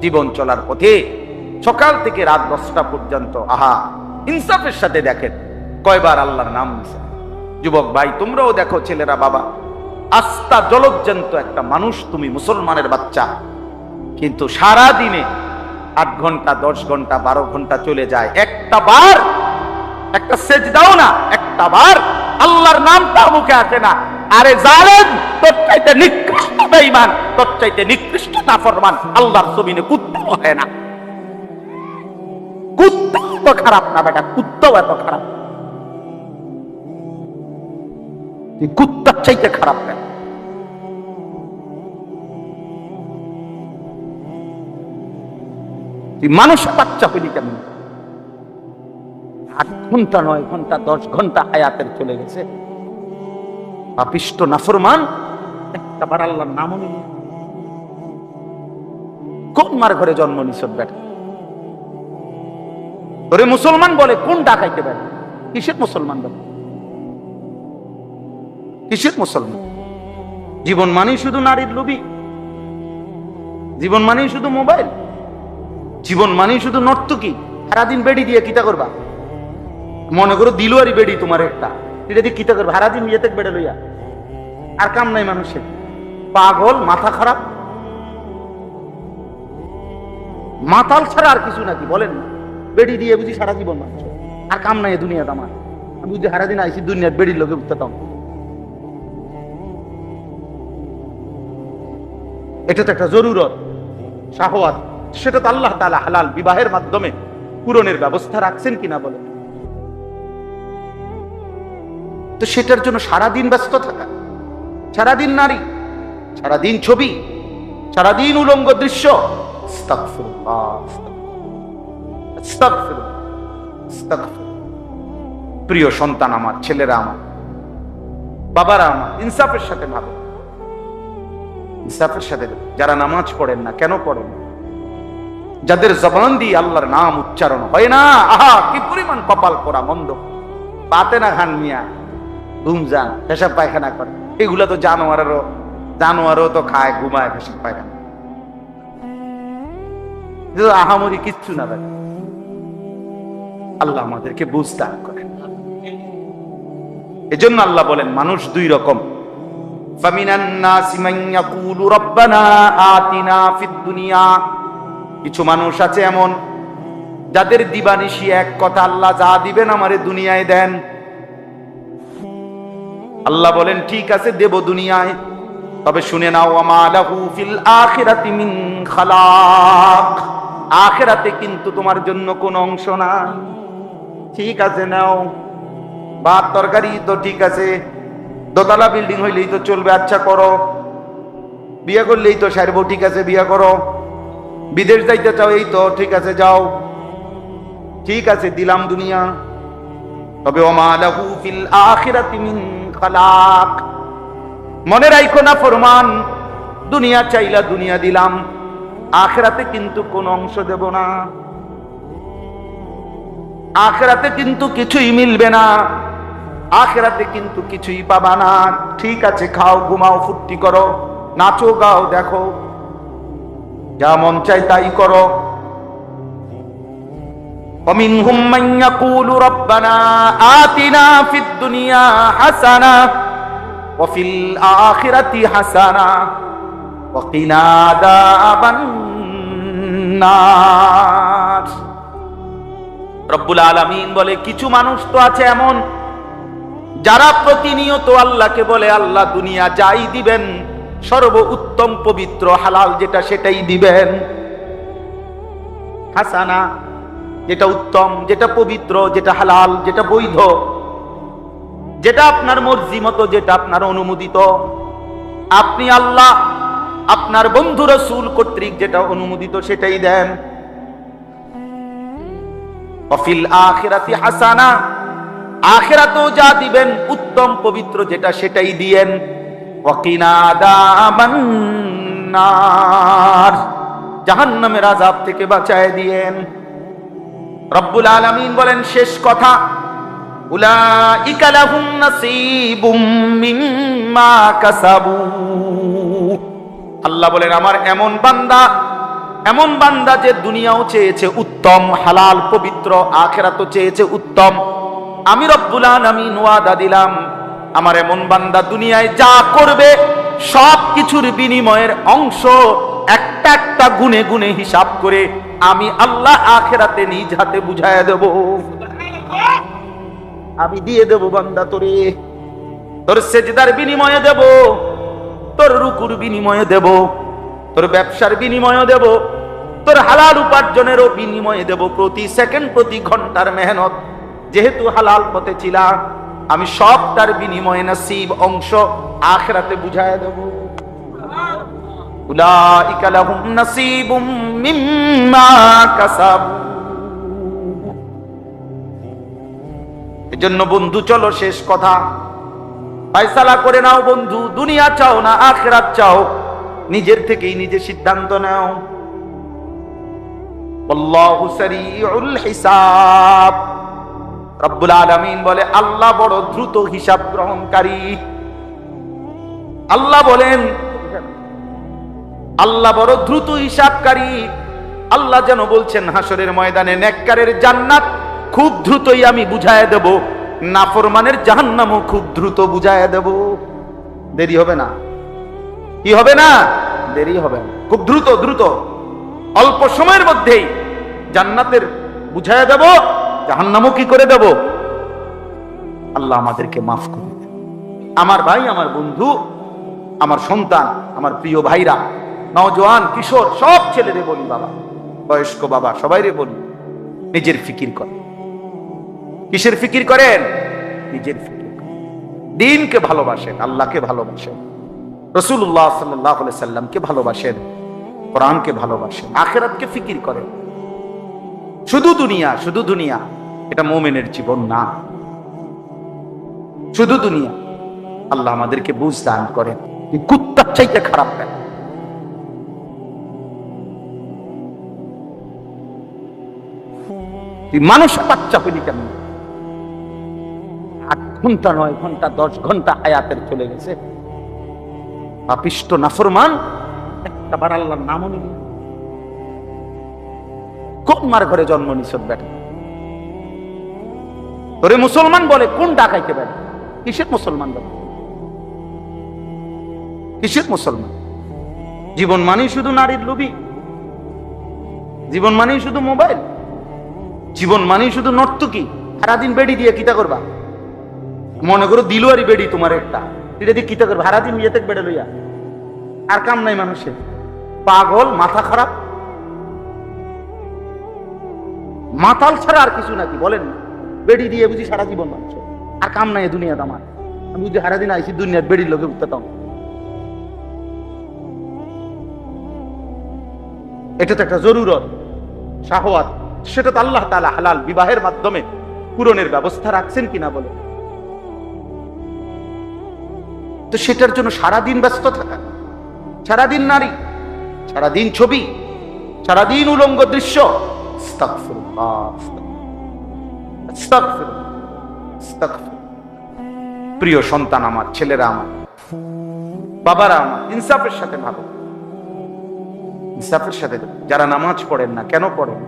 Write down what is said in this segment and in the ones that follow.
জীবন চলার পথে সকাল থেকে রাত 10টা পর্যন্ত আহা ইনসাফের সাথে দেখেন কয়বার আল্লাহর নাম নিছে। যুবক ভাই তোমরাও দেখো, ছেলেরা, বাবা, আস্থা জলজ্জান্ত একটা মানুষ তুমি, মুসলমানের বাচ্চা, কিন্তু সারা দিনে 8 ঘন্টা 10 ঘন্টা 12 ঘন্টা চলে যায়, একটা বার একটা সেজদাও না, একটা বার আল্লাহর নামটা মুখে আসে না। আরে জালেম, তোর চাইতে নিকৃষ্ট বেঈমান, তোর চাইতে নিকৃষ্ট নাফরমান আল্লাহর জমিনে কুত্তাও হয় না। কুত্তা তো খারাপ না বেটা, কুত্তাও এত খারাপ, কুত্তার চাইতে খারাপ না। তুই মানুষ বাচ্চা হইলি কেমন? 8 ঘন্টা 9 ঘন্টা 10 ঘন্টা হায়াতের চলে গেছে, পাপিষ্ট নাফরমান, একটাবার আল্লাহর নামও নিল। কোন মার ঘরে জন্ম নিছ বেটা? তোরে মুসলমান বলে, কোন ডাকাইতে পারে? কিসের মুসলমান বলে? কিসের মুসলমান? জীবন মানেই শুধু নারীর লোভী, জীবন মানেই শুধু মোবাইল, জীবন মানেই শুধু নর্তকী। সারাদিন বেড়ি দিয়ে কিতা করবা? মনে করো দিলুয়ারি বেড়ি তোমার একটা, এটা দিয়ে কিতা করবা? সারাদিন ইয়েতে বেড়ে লইয়া আর কাম নাই মানুষের। পাগল, মাথা খারাপ, মাতাল ছাড়া আর কিছু নাকি বলেন না? বেড়ি দিয়ে বুঝি সারা জীবন মানুষ, আর কাম নাই দুনিয়াতে আমার। আমি বুঝি সারাদিন আইসি দুনিয়ার বেড়ির লোকে উঠতাম। এটা তো একটা জরুরত, শাহওয়াত, সেটা তো আল্লাহ তাআলা হালাল বিবাহের মাধ্যমে পূরণের ব্যবস্থা রাখছেন কিনা বলে। তো সেটার জন্য সারাদিন ব্যস্ত থাকা, সারাদিন নারী, সারাদিন ছবি, সারাদিন উলঙ্গ দৃশ্য। আস্তাগফিরুল্লাহ, আস্তাগফিরুল্লাহ, আস্তাগফিরুল্লাহ। প্রিয় সন্তান আমার, ছেলেরা আমার, বাবারা আমার, ইনসাফের সাথে ভাবো, ইনসাফের সাথে। যারা নামাজ পড়েন না, কেন পড়েন? যাদের জবান দিয়ে আল্লাহর নাম উচ্চারণ হয় না, আহা কি পরিমাণ কপাল পোড়া মন্দ। পাতে না খান মিয়া, ঘুম যান, পেশাব পায়খানা করে, এগুলা তো জানোয়ারও তো খায়, ঘুমায়, পেশাব পায়খানা, আহামরি কিচ্ছু না ভাই। আল্লাহ আমাদেরকে বুঝ দান করেন। এজন্য আল্লাহ বলেন মানুষ 2 রকম। ফামিনান নাসি মান ইয়াকুলু রাব্বানা আতিনা ফিদ দুনিয়া। কিছু মানুষ আছে এমন যাদের দিবানিশি এক কথা, আল্লাহ যা দিবেন আমারে দুনিয়ায় দেন। আল্লাহ বলেন ঠিক আছে দেব দুনিয়ায়, তবে শুনে নাও ওয়া লাহু ফিল আখিরাতি মিন খালাক। আখিরাতে কিন্তু তোমার জন্য কোনো অংশ নাই। ঠিক আছে নাও, ভাত তরকারি তো ঠিক আছে, দোতলা বিল্ডিং হইলেই তো চলবে, আচ্ছা করো। বিয়ে করলেই তো সারবো, ঠিক আছে বিয়ে করো। বিদেশ যাইতে চাও, এই তো ঠিক আছে যাও, ঠিক আছে দিলাম দুনিয়া, তবে ওমা লাহু ফিল আখিরাতি মিন খালাক। মনে রাখো না ফরমান, দুনিয়া চাইলা দুনিয়া দিলাম, আখিরাতে কিন্তু কোন অংশ দেব না, আখিরাতে কিন্তু কিছুই মিলবে না, আখিরাতে কিন্তু কিছুই পাবা না। ঠিক আছে খাও, ঘুমাও, ফুর্তি করো, নাচো, গাও, দেখো, যা মন চাই তাই করো। ومنهم من يقول ربنا آتنا في الدنيا حسنة وفي الآخرة حسنة وقنا عذاب النار। রব্বুল আলামিন বলে কিছু মানুষ তো আছে এমন যারা প্রতিনিয়ত আল্লাহকে বলে আল্লাহ দুনিয়া যাই দিবেন, সর্ব উত্তম পবিত্র হালাল যেটা সেটাই দিবেন। হাসানা যেটা উত্তম, যেটা পবিত্র, যেটা হালাল, যেটা বৈধ, যেটা আপনার মর্জি মতো, যেটা আপনার অনুমোদিত, আপনি আল্লাহ আপনার বন্ধু রাসূল কর্তৃক যেটা অনুমোদিত সেটাই দেন। ওয়াফিল আখিরাতি হাসানা, আখিরাতেও যা দিবেন উত্তম পবিত্র যেটা সেটাই দিয়েন। ওয়াকিনা আযাবান নার, জাহান্নামের আযাব থেকে বাঁচায় দিয়েন। রব্বুল আলামিন বলেন শেষ কথা, উলাইকা লাহুম নাসীবুম মিম্মা কাসাবু। আল্লাহ বলেন আমার এমন বান্দা এমন বান্দা যে দুনিয়াও চেয়েছে উত্তম হালাল পবিত্র, আখিরাতও চেয়েছে উত্তম। আমি রব্বুল আলামিন ওয়াদা দিলাম, আমার এমন বান্দা দুনিয়ায় যা করবে সব কিছুর বিনিময়ের অংশ একটা একটা গুনে গুনে হিসাব করে আমি আল্লাহ আখিরাতে নিজ হাতে বুঝায়া দেব। আমি দিয়ে দেব বান্দা তোরে, তোর সেজদার বিনিময়ে দেব, তোর রুকুর বিনিময়ে দেব, তোর ব্যবসার বিনিময়ে দেব, তোর হালাল উপার্জনেরও বিনিময়ে দেব। প্রতি সেকেন্ড প্রতি ঘন্টার মেহনত যেহেতু হালাল পথে ছিল, আমি সবটার বিনিময়ে নসিব অংশ আখিরাতে বুঝায় দেব। উলাইকা লাহুম নসিবুম মিম্মা কাসাবু। এজন্য বন্ধু চলো শেষ কথা ফয়সালা করে নাও বন্ধু, দুনিয়া চাও না আখিরাত চাও, নিজের থেকেই নিজে সিদ্ধান্ত নাও। আল্লাহু সারিউল হিসাব। রব্বুল আলামিন বলে আল্লাহ বড় দ্রুত হিসাব গ্রহণকারী। আল্লাহ বলেন আল্লাহ বড় দ্রুত হিসাবকারী। আল্লাহ যেন বলছেন হাসরের ময়দানে নেককারের জান্নাত খুব দ্রুতই আমি বুঝায় দেব, নাফরমানের জাহান্নামও খুব দ্রুত বুঝায় দেব। দেরি হবে না, কি হবে না, দেরি হবে না, খুব দ্রুত দ্রুত অল্প সময়ের মধ্যেই জান্নাতের বুঝায় দেব, জাহান্নামও কি করে দেব। আল্লাহ আমাদেরকে মাফ করে দেন। আমার ভাই, আমার বন্ধু, আমার সন্তান, আমার প্রিয় ভাইরা, নওজোয়ান, কিশোর, সব ছেলেরে বলি, বাবা, বয়স্ক বাবা, সবাইরে বলি, নিজের ফিকির করেন। কিসের ফিকির করেন? নিজের ফিকির করেন। দ্বীনকে ভালোবাসেন, আল্লাহকে ভালোবাসেন, রাসূলুল্লাহ সাল্লাল্লাহু আলাইহি সাল্লামকে ভালোবাসেন, কোরআনকে ভালোবাসেন, আখিরাতকে ফিকির করেন। শুধু দুনিয়া, শুধু দুনিয়া, এটা মুমিনের জীবন না। শুধু দুনিয়া। আল্লাহ আমাদেরকে বুঝ দান করেন। কুত্তার চাইতে খারাপ কেন? তুই মানুষ বাচ্চা হইলি কেন? 8 ঘন্টা 9 ঘন্টা 10 ঘন্টা হায়াতের চলে গেছে। পাপিষ্ট নাফরমান, একটা বার আল্লাহর নামও নিলি। কোন মার ঘরে জন্ম নিছ বেটা? তোরে মুসলমান বলে, কোন ডাকাইতে বেটা? কিসের মুসলমান বলে? কিসের মুসলমান? জীবন মানেই শুধু নারীর লোভী, জীবন মানেই শুধু মোবাইল, জীবন মানেই শুধু নর্তকী। সারাদিন বেড়ি দিয়ে কিতা করবা? মনে করো দিলুয়ারি বেড়ি তোমার একটা, এটা দিয়ে কিতা করবা? সারাদিন ইয়েতে বেড়ে লইয়া আর কাম নাই মানুষের। পাগল, মাথা খারাপ, মাতাল ছাড়া আর কিছু নাকি বলেন? বেড়ি দিয়ে বুঝি সারা জীবন মানুষ, আর কাম নাই দুনিয়াতে আমার। আমি বুঝি সারাদিন আইসি দুনিয়ার বেড়ির লোকে উঠতাম। এটা তো একটা জরুরত, শাহওয়াত, সেটা তো আল্লাহ তাআলা হালাল বিবাহের মাধ্যমে পূরণের ব্যবস্থা রাখছেন কিনা বলে। তো সেটার জন্য সারাদিন ব্যস্ত থাকা, সারাদিন নারী, সারাদিন ছবি, সারাদিন উলঙ্গ দৃশ্য। আস্তাগফিরুল্লাহ, আস্তাগফিরুল্লাহ, আস্তাগফিরুল্লাহ। প্রিয় সন্তান আমার, ছেলেরা আমার, বাবারা আমার, ইনসাফের সাথে ভাবো, ইনসাফের সাথে। যারা নামাজ পড়েন না, কেন পড়েন?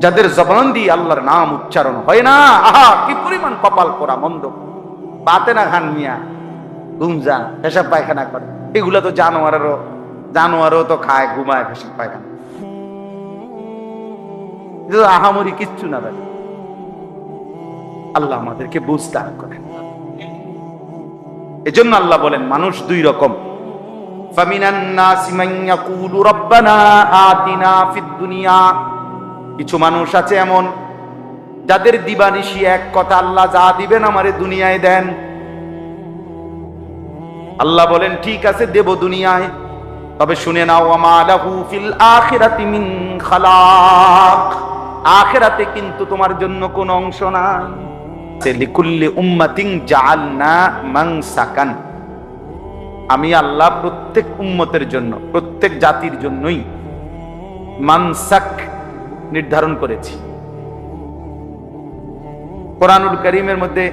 যাদের জবান দিয়ে আল্লাহর নাম উচ্চারণ হয় না, আহা কি পরিমাণ কপাল পোড়া মন্দ। বাতে না খান মিয়া, ঘুমজান, পেশাব পায়খানা করে, এগুলা তো জানোয়ারও তো খায়, ঘুমায়, পেশাব পায়খানা। আহামরি কিচ্ছু না ভাই। আল্লাহ আমাদেরকে বুঝ দান করেন। এজন্য আল্লাহ বলেন মানুষ দুই রকম। ফামিনান নাসি মান ইয়াকুলু রাব্বানা আতিনা ফিদ দুনিয়া। কিছু মানুষ আছে এমন যাদের দিবানিশি এক কথা, আল্লাহ যা দিবেন আমারে দুনিয়ায় দেন। আল্লাহ বলেন ঠিক আছে দেব দুনিয়ায়, তবে শুনে নাও ওয়ামা লাহু ফিল আখিরাতি মিন খালাক। আখিরাতে কিন্তু তোমার জন্য কোনো অংশ নাই। লিকুল্লি উম্মাতিন জাআলনা মানসাকান। আমি আল্লাহ প্রত্যেক উম্মতের জন্য, প্রত্যেক জাতির জন্যই মানসাক নির্ধারণ করেছি। কোরআনুল কারীমের মধ্যে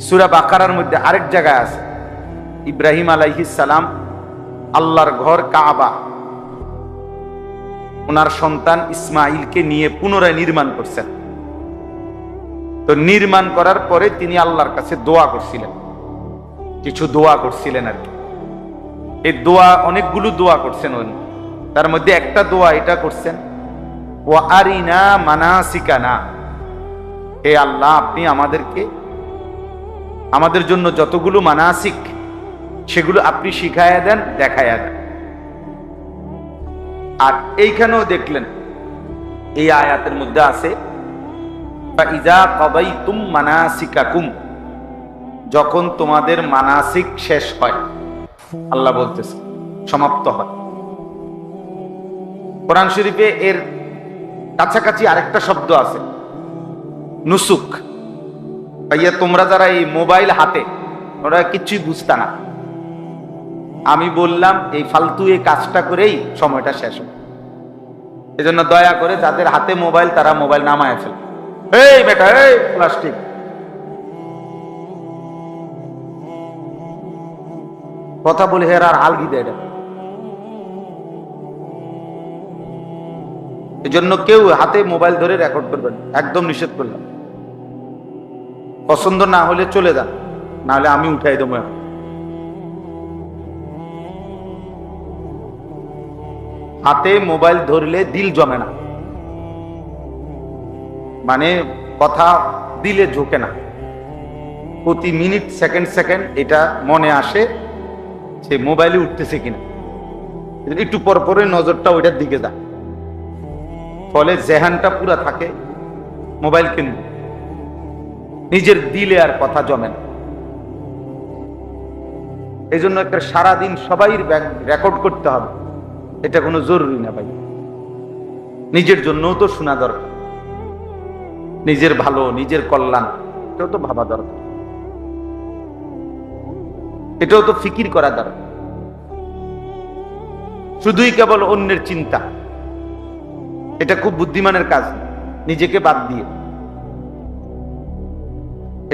সূরা বাকারার মধ্যে আরেক জায়গায় আছে, ইব্রাহিম আলাইহিস সালাম আল্লাহর ঘর কাবা ওনার সন্তান ইসমাইলকে নিয়ে পুনরায় নির্মাণ করছেন। তো নির্মাণ করার পরে তিনি আল্লাহর কাছে দোয়া করছিলেন, কিছু দোয়া করছিলেন আর কি। এই দোয়া, অনেকগুলো দোয়া করছেন উনি, তার মধ্যে একটা দোয়া এটা করছেন, ওয়া আরিনা মানাসিকানা, হে আল্লাহ আপনি আমাদের জন্য যতগুলো মানাসিক সেগুলো আপনি শিখায়া দেন, দেখায়া দেন। আর এইখানেও দেখলেন এই আয়াতের মধ্যে আছে ফাইজা কাদাইতুম মানাসিকাকুম, যখন তোমাদের মানাসিক শেষ হয়, আল্লাহ বলতেছে সমাপ্ত হয়। কোরআন শরীফে এর কাছাকাছি আরেকটা শব্দ আছে, নুসুক। ভাইয়া তোমরা যারা এই মোবাইল হাতে, ওরা কিছুই বুঝতা না, আমি বললাম এই ফালতু এই কাজটা করেই সময়টা শেষ হয়। এজন্য দয়া করে যাদের হাতে মোবাইল তারা মোবাইল নামায় ফেলে। এই বেটা, এই প্লাস্টিক, কথা বলে হের আর হালগি দেয় এটা। এজন্য কেউ হাতে মোবাইল ধরে রেকর্ড করবেন, একদম নিষেধ করলাম। পছন্দ না হলে চলে যান, না হলে আমি উঠাই দেবো। হাতে মোবাইল ধরলে দিল জমে না, মানে কথা দিলে ঝোঁকে না। প্রতি মিনিট সেকেন্ড সেকেন্ড এটা মনে আসে সে মোবাইলে উঠতেছে কিনা, একটু পর পরে নজরটা ওইটার দিকে যায়, ফলে জেহানটা পুরা থাকে মোবাইল কেন্দ্র, নিজের দিলে আর কথা জমে না। এই জন্য একটা সারাদিন সবাই রেকর্ড করতে হবে, এটা কোনো জরুরি না ভাই। নিজের জন্যও তো শোনা দরকার, নিজের ভালো, নিজের কল্যাণ, এটাও তো ভাবা দরকার, এটাও তো ফিকির করা দরকার। শুধুই কেবল অন্যের চিন্তা, এটা খুব বুদ্ধিমানের কাজ, নিজেকে বাদ দিয়ে।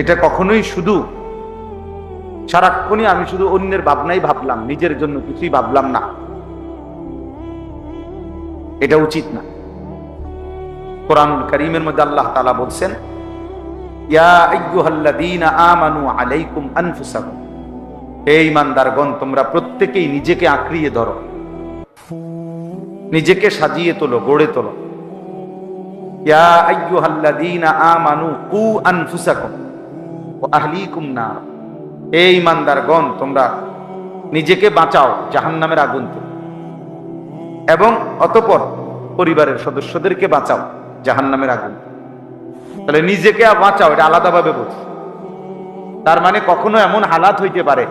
এটা কখনোই শুধু সারাক্ষণই আমি শুধু অন্যের ভাবনাই ভাবলাম, নিজের জন্য কিছুই ভাবলাম না, এটা উচিত না। কোরআনুল কারীমের মধ্যে আল্লাহ তাআলা বলছেন, ইয়া আইয়ুহাল্লাযীনা আমানু আলাইকুম আনফুসাকুম, হে ঈমানদারগণ তোমরা প্রত্যেকেই নিজেকে আঁকড়িয়ে ধরো, নিজেকে সাজিয়ে তোলো, গড়ে তোলো। ইয়া আইয়ুহাল্লাযীনা আমানু কু আনফুসাকুম ওয়া আহলিকুম নার, হে ঈমানদারগণ তোমরা নিজেকে বাঁচাও জাহান্নামের আগুন থেকে, এবং অতঃপর পরিবারের সদস্যদেরকে বাঁচাও জাহান্নামের আগুন। তাহলে নিজেকে বাঁচাও, এটা আলাদাভাবে বলছি। তার মানে কখনো এমন হালাত হইতে পারে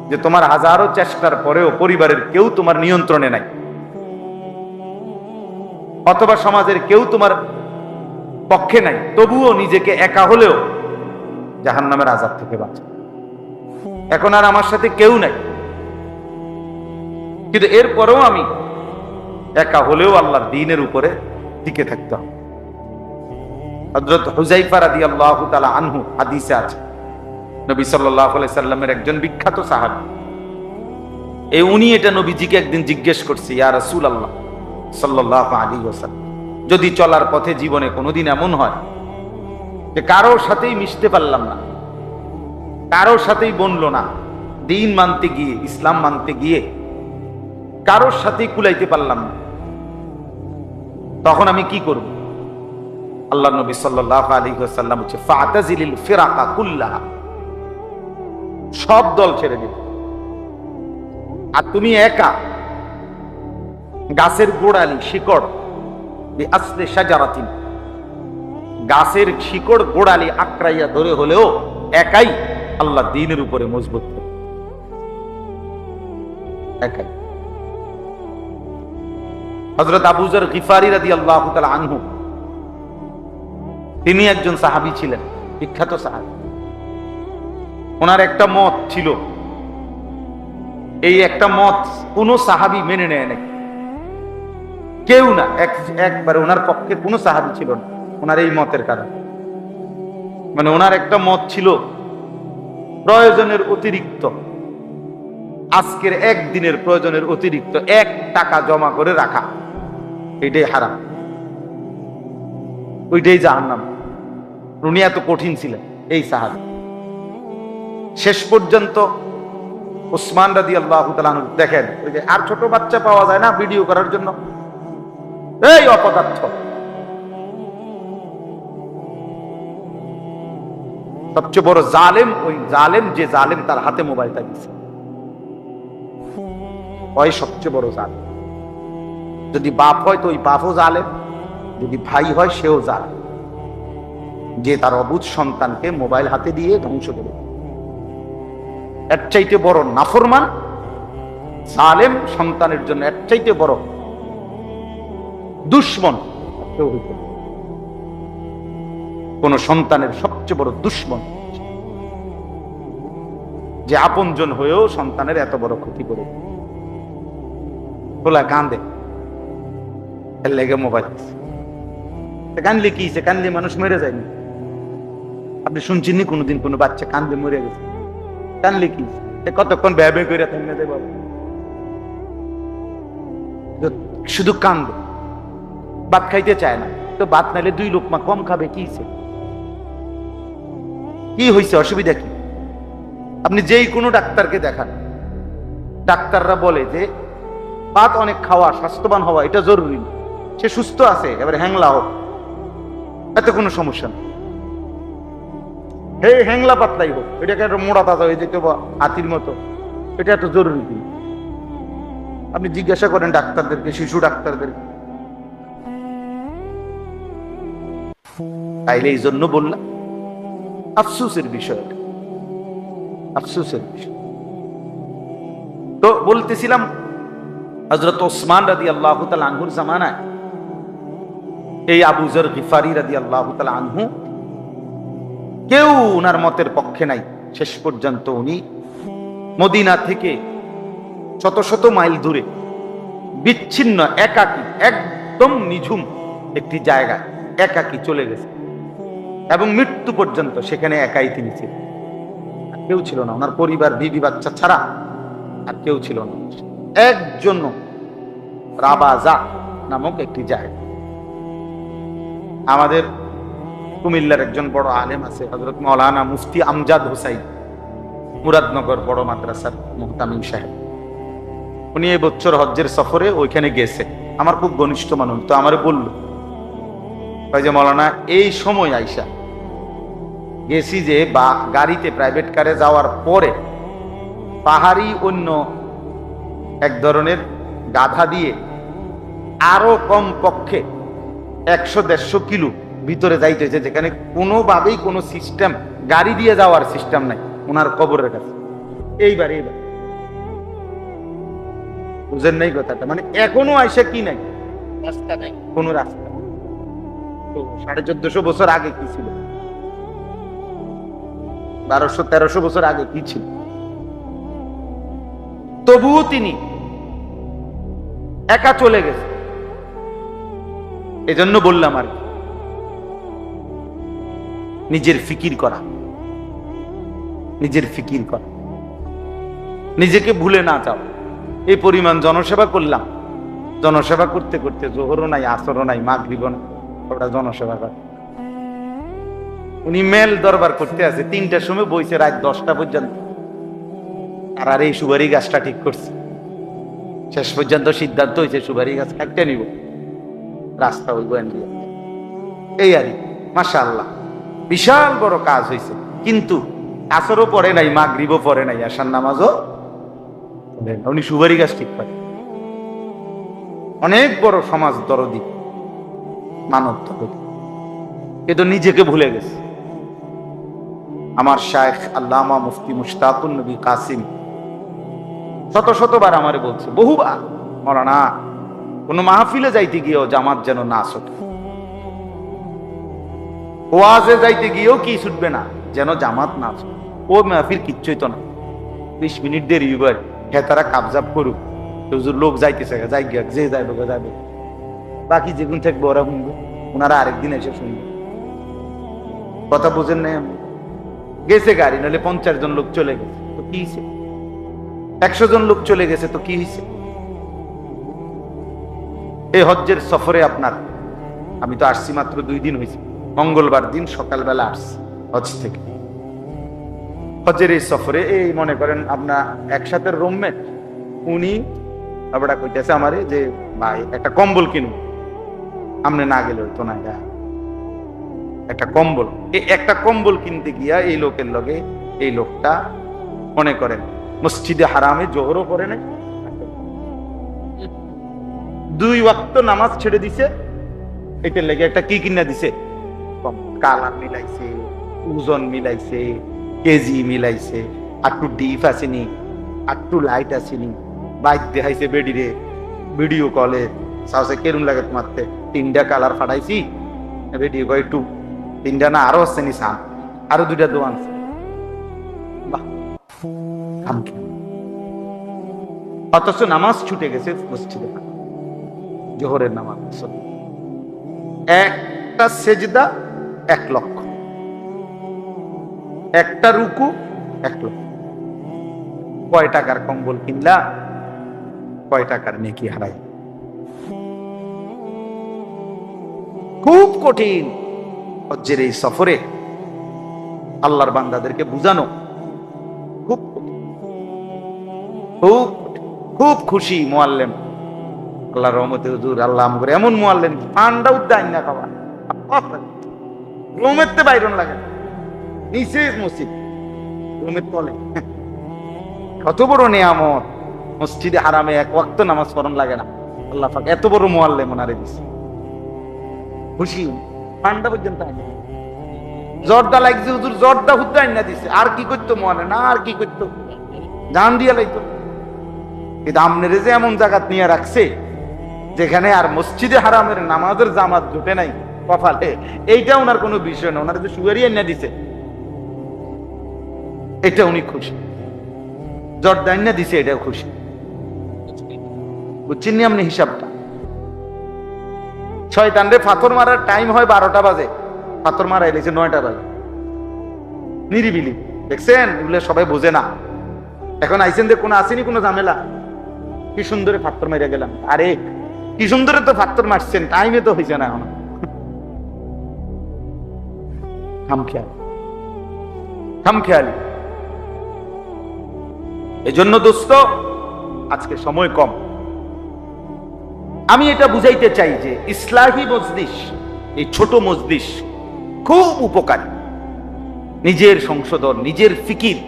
যে তোমার হাজারো চেষ্টার পরেও পরিবারের কেউ তোমার নিয়ন্ত্রণে নাই, অথবা সমাজের কেউ তোমার পক্ষে নাই, তবুও নিজেকে একা হলেও জাহান্নামের আযাব থেকে বাঁচাও। এখন আর আমার সাথে কেউ নাই, কিন্তু এরপরেও আমি একা হলেও আল্লাহর দ্বীনের উপরে টিকে থাকতে হবে। হযরত হুযায়ফা রাদিয়াল্লাহু তাআলা আনহু হাদিসে আছে, নবী সাল্লাল্লাহু আলাইহি সাল্লামের একজন বিখ্যাত সাহাবী, উনি এটা নবীজিকে একদিন জিজ্ঞেস করছে, ইয়া রাসূলুল্লাহ সাল্লাল্লাহু আলাইহি ওয়াসাল্লাম, যদি চলার পথে জীবনে কোনোদিন এমন হয় যে কারোর সাথেই মিশতে পারলাম না, কারোর সাথেই বনলো না, দ্বীন মানতে গিয়ে, ইসলাম মানতে গিয়ে কারোর সাথেই কুলাইতে পারলাম না, তখন আমি কি করব? আল্লাহ নবী সাল্লাল্লাহু আলাইহি ওয়াসাল্লাম বলেছে, ফাতাজিলিল ফিরাকা কুল্লাহা, সব দল ছেড়ে দিবে, আর তুমি একা গাছের গোড়ালি শিকড়, বিআসলি শাজারাতিন, গাছের শিকড় গোড়ালি আঁকড়াইয়া ধরে হলেও একাই আল্লাহ দ্বীনের উপরে মজবুত হবে, একাই। হযরত আবু যর গিফারি রাদিয়াল্লাহু তাআলা আনহু, তিনি একজন সাহাবী ছিলেন, বিখ্যাত সাহাবী। ওনার একটা মত ছিল, এই একটা মত কোন সাহাবী মেনে নেয় নাই, কেউ না, একবার ওনার পক্ষে কোন সাহাবী ছিল না ওনার এই মতের কারণে। মানে ওনার একটা মত ছিল, প্রয়োজনের অতিরিক্ত, আজকের একদিনের প্রয়োজনের অতিরিক্ত 1 টাকা জমা করে রাখা, এটাই হারাম, ওইটাই জাহান্নাম। উনি এত কঠিন ছিলেন এই সাহাবী। শেষ পর্যন্ত উসমান রাদিয়াল্লাহু তাআলা আনহু, দেখেন ওই যে আর ছোট বাচ্চা পাওয়া যায় না ভিডিও করার জন্য, এই অপদার্থ, সবচেয়ে বড় জালেম ওই জালেম যে জালেম তার হাতে মোবাইলটা দিচ্ছে, ওই সবচেয়ে বড় জালেম। যদি বাপ হয় তো ওই বাপও জালেম, যদি ভাই হয় সেও জালেম, যে তার অবুঝ সন্তানকে মোবাইল হাতে দিয়ে ধ্বংস করে। এর চাইতে বড় নাফরমান জালেম সন্তানের জন্য এর চাইতে বড় দুশ্মন কেউ হইতে পারে। কোন সন্তানের সবচেয়ে বড় দুশ্মন যে আপনজন হয়েও সন্তানের এত বড় ক্ষতি করে। খোলা কান্দে, এর লেগে মোবাইল কানলে কি কানলে মানুষ মরে যায়নি? আপনি শুনছেন কোনোদিন কোনো বাচ্চা কান্দে মরে গেছে? কানলে কি কতক্ষণ ব্যয় করে থাকবে যায় বাবা, শুধু কান্দে, ভাত খাইতে চায় না। তো ভাত নাইলে 2 লোকমা কম খাবে, কি হয়েছে, অসুবিধা কি? আপনি যেই কোনো ডাক্তারকে দেখান, ডাক্তাররা বলে যে ভাত অনেক খাওয়া, স্বাস্থ্যবান হওয়া এটা জরুরি। সে সুস্থ আছে, এবার হ্যাংলা হোক, এত কোনো সমস্যা নেই। হ্যাংলা পাতলাই হোক, এটাকে একটা মোড়া তাজা হয়ে যেতে বা হাতির মতো, এটা এত জরুরি কি? আপনি জিজ্ঞাসা করেন ডাক্তারদেরকে, শিশু ডাক্তারদেরকে। তাইলে এই জন্য বললাম আফসোসের বিষয়, আফসোসের বিষয়। তো বলতেছিলাম হযরত ওসমান রাদিয়াল্লাহু তাআলা আনহুর জামানায় এই আবু যর গিফারি রাদিয়াল্লাহু তাআলা আনহু কেউ ওনার মতের পক্ষে নাই। শেষ পর্যন্ত উনি মদিনা থেকে শত শত মাইল দূরে বিচ্ছিন্ন একাকী, একদম নিঝুম একটি জায়গায় একাকী চলে গেছে এবং মৃত্যু পর্যন্ত সেখানে একাই তিনি ছিলেন। আর কেউ ছিল না, ওনার পরিবার বিবি বাচ্চা ছাড়া আর কেউ ছিল না। একজন রাবাজা নামক একটি জায়গা। আমাদের কুমিল্লার একজন বড় আলেম আছে হযরত মাওলানা মুফতি আমজাদ হোসাইন, মুরাদনগর বড় মাদ্রাসার মুহতামিম সাহেব। উনি এই বছর হজ্জের সফরে ওইখানে গেছে, আমার খুব ঘনিষ্ঠ মানুষ। তো আমারে বলল যে মাওলানা এই সময় আইসা গেছি যে বা গাড়িতে প্রাইভেট কারে যাওয়ার পরে পাহাড়ি অন্য এক ধরনের গাধা দিয়ে আরো কম পক্ষে 100-150 কিলো ভিতরে যাইতে হয়েছে, যেখানে কোনোভাবেই কোনো সিস্টেম, গাড়ি দিয়ে যাওয়ার সিস্টেম নাই ওনার কবরের কাছে। এইবার বুঝেন নাই কথাটা? মানে এখনো আইসা কি নাই, রাস্তা নাই, কোনো রাস্তা। তো 1450 বছর আগে কি ছিল, 1200-1300 বছর আগে কি ছিল? তবুও তিনি একা চলে গেছে। এজন্য বললাম আর কি, নিজের ফিকির করা, নিজের ফিকির করা, নিজেকে ভুলে না যাও। এই পরিমাণ জনসেবা করলাম, জনসেবা করতে করতে জোহরও নাই, আসরও নাই, মাগরিবও নাই, ওটা জনসেবা করে। উনি মেল দরবার করতে আছে, 3টার সময় বইছে রাত 10টা পর্যন্ত। আর এই সুপারি গাছটা ঠিক করছে, শেষ পর্যন্ত সিদ্ধান্ত হয়েছে সুপারি গাছ কাটতে নিব, রাস্তা ওই বয়ান দিয়ে। এই আর মাশাআল্লাহ বিশাল বড় কাজ হয়েছে। কিন্তু আসরও পড়ে নাই, মাগরিবও পড়ে নাই, আশার নামাজও উনি সুপারি গাছ ঠিক করে। অনেক বড় সমাজ দরদি, মানব দরদি, কিন্তু নিজেকে ভুলে গেছে। আমার শায়েখ আল্লামা মুফতি মুশতাকুন নবী কাসিম শত শতবার আমারে বলছে, বহুবার, মাওলানা কোন মাহফিলে যাইতে গিয়েও জামাত যেন না ছুটে, ওয়াজে যাইতে গিয়েও কি ছুটবে না, যেন জামাত না ছুটে। ও মাহফিল কিচ্ছুই তো না, 20 মিনিট দেরি হইবার, হেতারা কাবজাব করুক, লোক যাইতেছে, যাই গিয়া যে যাইবে যাবে, বাকি যেগুন থাকবে ওরা শুনবে, ওনারা আরেকদিন এসে শুনবে। কথা বুঝেন নাই? আমি গেছে গাড়ি, নাহলে 50 জন লোক চলে গেছে তো কি হয়েছে, 100 জন লোক চলে গেছে তো কি হয়েছে? এই হজ্জের সফরে আপনার, আমি তো আসছি মাত্র 2 দিন হয়েছে, মঙ্গলবার দিন সকালবেলা আসছি হজ থেকে। হজ্জের এই সফরে এই মনে করেন আপনার একসাথে রুমমেট, উনি আবার কইতেছে আমারে যে ভাই একটা কম্বল কিনুন, আমনে না গেলে হইতো না, একটা কম্বল। এই একটা কম্বল কিনতে গিয়া এই লোকের লগে এই লোকটা মনে করেন মসজিদে হারামে জোহরও পড়ে নাই, 2 ওয়াক্ত নামাজ ছেড়ে দিছে, এটার লেগে একটা কি কিনা দিছে, কালার মিলাইছে, ওজন মিলাইছে, কেজি মিলাইছে, একটু ডিপ আসেনি, একটু লাইট আসেনি, বাইক দেখাইছে বেডিরে, ভিডিও কলে সাহসে কেরুন লাগে তোমারতে 3টা কালার ফাটাইছি, ভিডিও কয় একটু 3টা না আরো আসছে নি সান, আরো 2টা দোয়ান। অথচ নামাজ ছুটে গেছে মসজিদে, জোহরের নামাজ। একটা সেজদা 1 লক্ষ, একটা রুকু 1 লক্ষ। কয় টাকার কম্বল কিনলা, কয় টাকার নেকি হারাই। খুব কঠিন হজ্জের এই সফরে আল্লাহর বান্দাদেরকে বুঝানো, খুব খুব খুব খুশি মুআল্লিম, আল্লাহর রহমতে হুজুর আল্লাহ আমগরে এমন মুআল্লিম ঠান্ডা উদ্দাইন না খাওয়া, রুমেতে বাইরন লাগে নিচে মসজিদ, রুমের তলে। কত বড় নিয়ামত, মসজিদে হারামে 1 ওয়াক্ত নামাজ পড়ন লাগে না, আল্লাহ পাক এত বড় মুআল্লিম ওনারে দিছে। খুশি ঠান্ডা পর্যন্ত জর্দা লাগছে হুজুর, জর্দা হুদ্দাইন না দিছে, আর কি করতো মুআল্লিম, না আর কি করতো, জান দিয়া লাইতো। কিন্তু আমনেরে যে এমন জায়গাত নিয়ে রাখছে যেখানে আর মসজিদে হারামের নামাজের জামাত জুটে নাই কপালে, এইটা ওনার কোনো বিষয় না, ওনার যে সুগারি এনে দিছে এটা উনি খুশি, জর্দা এনে দিছে এটাও খুশি। বুঝছেন নি আপনি হিসাবটা? শয়তানরে পাথর মারার টাইম হয় 12টা বাজে, পাথর মারা এলেছে 9টা বাজে, নিরিবিলি। দেখছেন এগুলো সবাই বোঝে না। এখন আইসেন যে কোনো আসেনি কোনো ঝামেলা, কি সুন্দরে পাথর মেরে গেলাম, আরে কি সুন্দরে তো পাথর মারছেন, টাইমে তো হয়েছে না এখনো। খামখেয়ালি। এই জন্য দোস্ত আজকে সময় কম, আমি এটা বুঝাইতে চাই যে ইসলাহি মজলিস, এই ছোট মজলিস খুব উপকারী। নিজের সংশোধন, নিজের ফিকির,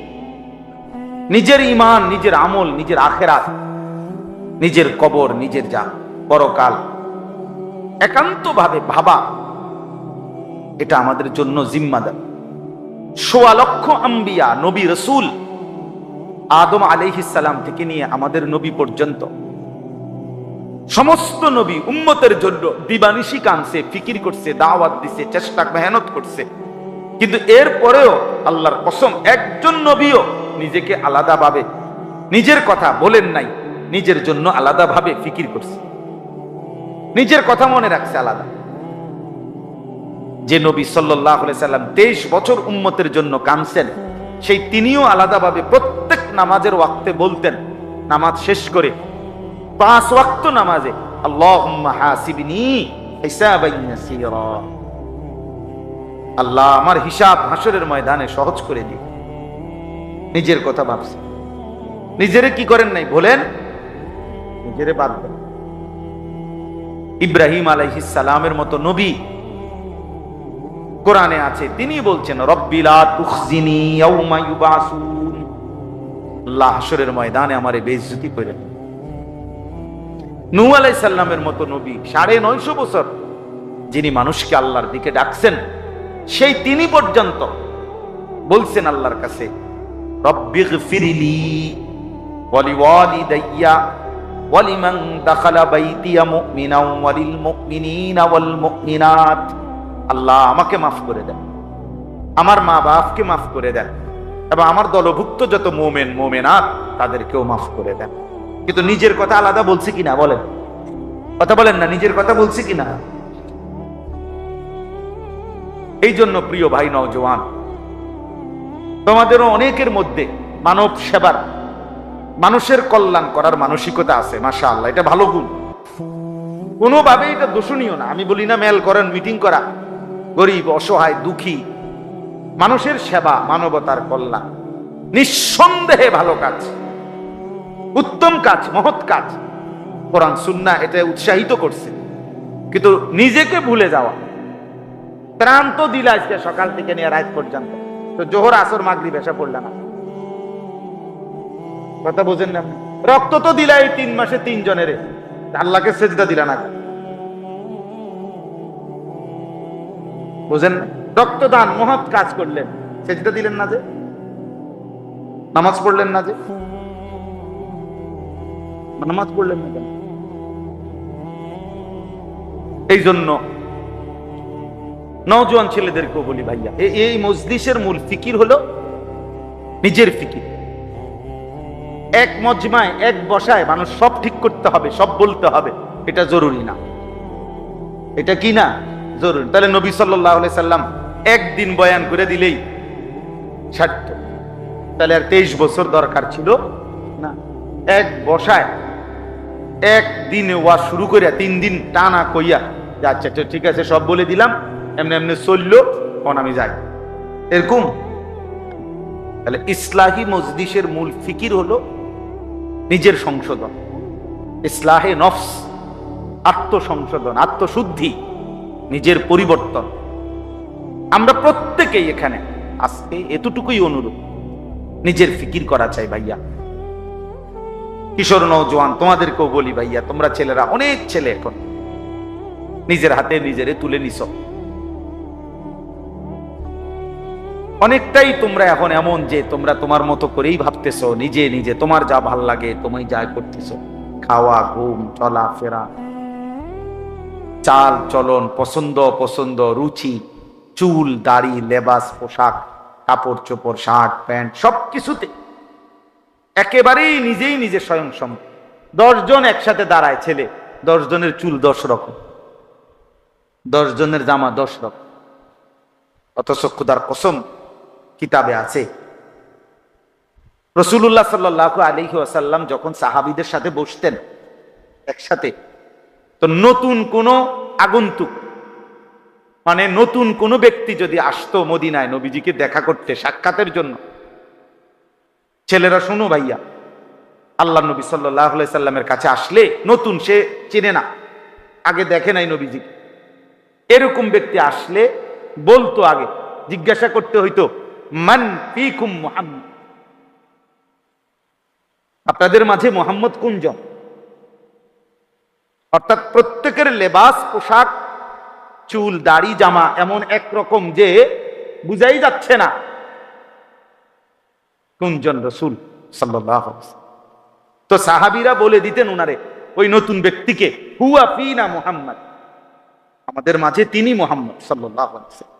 নিজের ঈমান, নিজের আমল, নিজের আখিরাত, নিজের কবর, নিজের যা পরকাল একান্তভাবে ভাবা, এটা আমাদের জন্য জিম্মাদার। ১৬ লক্ষ আম্বিয়া, নবী রাসূল, আদম আলাইহিস সালাম থেকে নিয়ে আমাদের নবী পর্যন্ত সমস্ত নবী উম্মতের জন্য দিবানিশি কানছে, ফিকির করছে, দাওয়াত দিছে, চেষ্টা মেহনত করছে। কিন্তু এর পরেও আল্লাহর কসম একজন নবীও নিজেকে আলাদাভাবে নিজের কথা বলেন নাই, নিজের জন্য আলাদাভাবে ফিকির করছে, নিজের কথা মনে রাখছে আলাদা। যে নবী সাল্লাল্লাহু আলাইহি সাল্লাম 23 বছর উম্মতের জন্য কানছেন, সেই তিনিও আলাদাভাবে প্রত্যেক নামাজের ওয়াক্তে বলতেন, নামাজ শেষ করে 5 ওয়াক্ত নামাজে আল্লাহুম্মা হাসিবনি হিসাবান ইয়াসীরা, আল্লাহ আমার হিসাব হাসরের ময়দানে সহজ করে দিন। নিজের কথা ভাবছেন, নিজেরে কি করেন নাই বলেন, নিজেরে বাদ দেন। ইব্রাহিম আলাইহিস সালামের মতো নবী কোরআনে আছে, তিনি বলছেন রব্বি লা তুখজিনি ইয়াউমা ইউবাসুন, আল্লাহ হাসরের ময়দানে আমারে বেইজ্জতি করেন। নূহ আলাইহিস সালামের মতো নবী 950 বছর যিনি মানুষকে আল্লাহর দিকে ডাকছেন, সেই তিনি পর্যন্ত বলছেন আল্লাহর কাছে রব্বিগফিরলি ওয়া লিওয়ালিদাইয়া ওয়া লিমান দাখালা বাইতিয়া মুমিনান ওয়া লিল মুমিনিনা ওয়াল মুমিনাত, আল্লাহ আমাকে মাফ করে দেন, আমার মা বাপকে মাফ করে দেন, এবং আমার দলভুক্ত যত মুমিন মুমিনাত তাদেরকেও মাফ করে দেন। কিন্তু নিজের কথা আলাদা বলছি কিনা বলেন, কথা বলেন না, নিজের কথা বলছি কিনা? এই জন্য প্রিয় ভাই নওজোয়ান, তোমাদেরও অনেকের মধ্যে মানব সেবার, মানুষের কল্যাণ করার মানসিকতা আছে, মাশাআল্লাহ, এটা ভালো গুণ। কোনোভাবেই এটা দোষণীয় না। আমি বলি না মেল করেন, মিটিং করা, গরিব অসহায় দুঃখী মানুষের সেবা, মানবতার কল্যাণ নিঃসন্দেহে ভালো কাজ, উত্তম কাজ, মহৎ কাজ। কোরআন সুন্নাহ এটা উৎসাহিত করছে। কিন্তু নিজেকে ভুলে যাওয়া, প্রাণ তো দিলা আজকে সকাল থেকে নিয়ে রাত পর্যন্ত, তো জোহর আসর মাগরিব এসে পড়লে না, কথা বুঝেন না? রক্ত তো দিলা এই 3 মাসে 3 জনের, আল্লাহকে সেজদা দিলা না, বুঝেন না? রক্তদান মহৎ কাজ করলেন, সেজদা দিলেন না যে, নামাজ পড়লেন না যে, নামাজ পড়লেন না কেন? এই জন্য নওজোয়ান ছেলেদেরকেও বলি ভাইয়া, এই মজলিসের মূল ফিকির হলো নিজের ফিকির। এক মজমায় এক বসায় মানুষ সব ঠিক করতে হবে, সব বলতে হবে, এটা জরুরি না। এটা কি না জরুরি? তাহলে নবী সাল্লাল্লাহু আলাইহি সাল্লাম একদিন বয়ান করে দিলেই সার্থক। তাহলে আর 23 বছর দরকার ছিল না। এক বসায় একদিনে ওয়াজ শুরু করিয়া 3 দিন টানা কইয়া, আচ্ছা ঠিক আছে সব বলে দিলাম, এমনি এমনি চললো, কোন আমি যাই, এরকম। তাহলে ইসলাহি মজলিসের মূল ফিকির হলো নিজের সংশোধন, ইসলাহে নফস, আত্মসংশোধন, আত্মশুদ্ধি, নিজের পরিবর্তন। আমরা প্রত্যেকেই এখানে আজকে এতটুকুই অনুরোধ, নিজের ফিকির করা চাই ভাইয়া। কিশোর নওজোয়ান তোমাদেরকেও বলি ভাইয়া, তোমরা ছেলেরা, অনেক ছেলে এখন নিজের হাতে নিজেরে তুলে নিছ, অনেকটাই তোমরা এখন এমন যে তোমরা তোমার মতো করেই ভাবতেছো, নিজে নিজে তোমার যা ভাল লাগে তুমি যা করতেছো, খাওয়া, ঘুম, চলা ফেরা, চাল চলন, পছন্দ অপছন্দ, রুচি, চুল, দাড়ি, লেবাস, পোশাক, কাপড় চোপড়, শার্ট প্যান্ট, সবকিছুতে একেবারেই নিজেই নিজে স্বয়ংসম্পূর্ণ। 10 জন একসাথে দাঁড়ায় ছেলে, 10 জনের চুল 10 রকম, 10 জনের জামা 10 রকম। অথচ খুদার কসম কিতাবে আছে, রাসূলুল্লাহ সাল্লাল্লাহু আলাইহি ওয়াসাল্লাম যখন সাহাবীদের সাথে বসতেন একসাথে, তো নতুন কোন আগন্তুক, মানে নতুন কোন ব্যক্তি যদি আসতো মদিনায় নবীজিকে দেখা করতে, সাক্ষাতের জন্য, ছেলেরা শোনো ভাইয়া, আল্লাহ নবী সাল্লাল্লাহু আলাইহি সাল্লামের কাছে আসলে নতুন, সে চেনে না, আগে দেখে নাই নবীজিকে, এরকম ব্যক্তি আসলে বলতো, আগে জিজ্ঞাসা করতে হইতো, মান ফিকুম মুহাম্মদ, আপনাদের মাঝে মুহাম্মদ কোনজন? অর্থাৎ প্রত্যেকের লেবাস, পোশাক, চুল, দাড়ি, জামা এমন একরকম যে বুঝাই যাচ্ছে না কোনজন রাসূল সাল্লাল্লাহু আলাইহি ওয়াসাল্লাম। তো সাহাবীরা বলে দিতেন উনারে, ওই নতুন ব্যক্তিকে, হুয়া ফিনা মুহাম্মদ, আমাদের মাঝে তিনি মুহাম্মদ সাল্লাল্লাহু আলাইহি ওয়াসাল্লাম।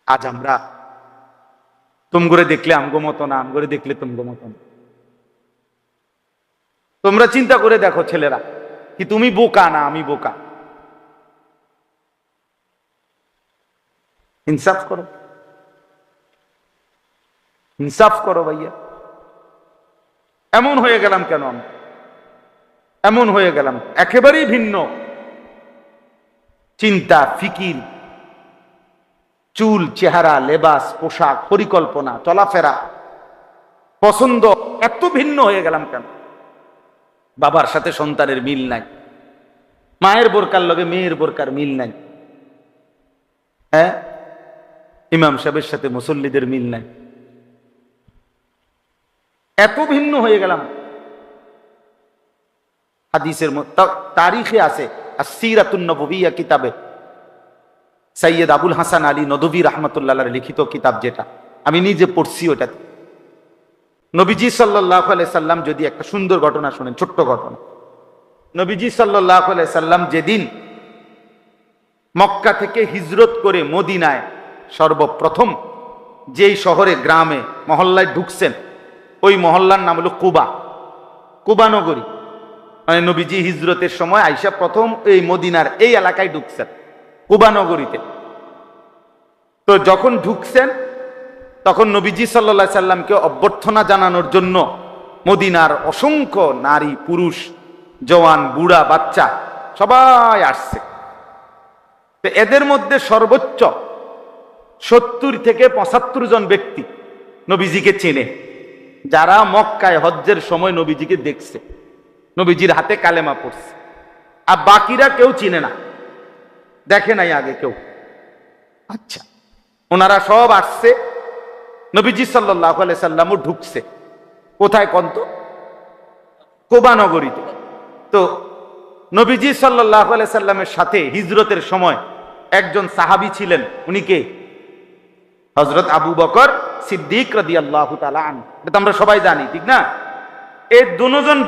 আজ আমরা তুমগরে দেখলে আমগো মতো না, আমগরে দেখলে তুমগো মতো না। তোমরা চিন্তা করে দেখো ছেলেরা, কি তুমি বোকা না আমি বোকা? ইনসাফ করো, ইনসাফ করো ভাইয়া। এমন হয়ে গেলাম কেন আমি? এমন হয়ে গেলাম, একেবারেই ভিন্ন চিন্তা, ফিকির, চুল, চেহারা, লেবাস, পোশাক, পরিকল্পনা, চলাফেরা, পছন্দ এত ভিন্ন হয়ে গেলাম কেন? বাবার সাথে সন্তানের মিল নাই, মায়ের বোরকার লগে মেয়ের বোরকার মিল নাই, হ্যাঁ, ইমাম সাহেবের সাথে মুসল্লিদের মিল নাই, এত ভিন্ন হয়ে গেলাম। হাদিসের তারিখে আছে, আসসিরাতুন নববিয়্যা কিতাবে সৈয়দ আবুল হাসান আলী নদভী রাহমাতুল্লাহ আলাইহি লিখিত কিতাব, যেটা আমি নিজে পড়ছি, ওটাতে নবীজি সাল্লাল্লাহু আলাইহি সাল্লাম, যদি একটা সুন্দর ঘটনা শুনেন, ছোট্ট ঘটনা। নবীজি সাল্লাল্লাহু আলাইহি সাল্লাম যেদিন মক্কা থেকে হিজরত করে মদিনায় সর্বপ্রথম যেই শহরে, গ্রামে, মহল্লায় ঢুকছেন, ওই মহল্লার নাম হলো কুবা, কুবা নগরী। মানে নবীজি হিজরতের সময় আইসা প্রথম এই মদিনার এই এলাকায় ঢুকছেন, কুবা নগরীতে। তো যখন ঢুকছেন তখন নবীজি সাল্লাল্লাহু আলাইহি সাল্লামকে অভ্যর্থনা জানানোর জন্য মদিনার অসংখ্য নারী পুরুষ জওয়ান, বুড়া, বাচ্চা সবাই আসছে। তো এদের মধ্যে সর্বোচ্চ 70 থেকে 75 জন ব্যক্তি নবীজিকে চেনে, যারা মক্কায় হজ্জের সময় নবীজিকে দেখছে, নবীজির হাতে কালেমা পড়ছে। আর বাকিরা কেউ চিনে না, দেখে নাই আগে কেউ। আচ্ছা, ওনারা সব আসছে, নবীজি সাল্লাল্লাহু আলাইহি সাল্লামও ঢুকছে। কোথায় কন্ত? কুবা নগরীতে। তো নবীজি সাল্লাল্লাহু আলাইহি সাল্লামের সাথে হিজরতের সময় একজন সাহাবী ছিলেন, উনি কে? হযরত আবু বকর সিদ্দিক রাদিয়াল্লাহু তাআলা আনহু। এটা আমরা সবাই জানি, ঠিক না? এই দুজন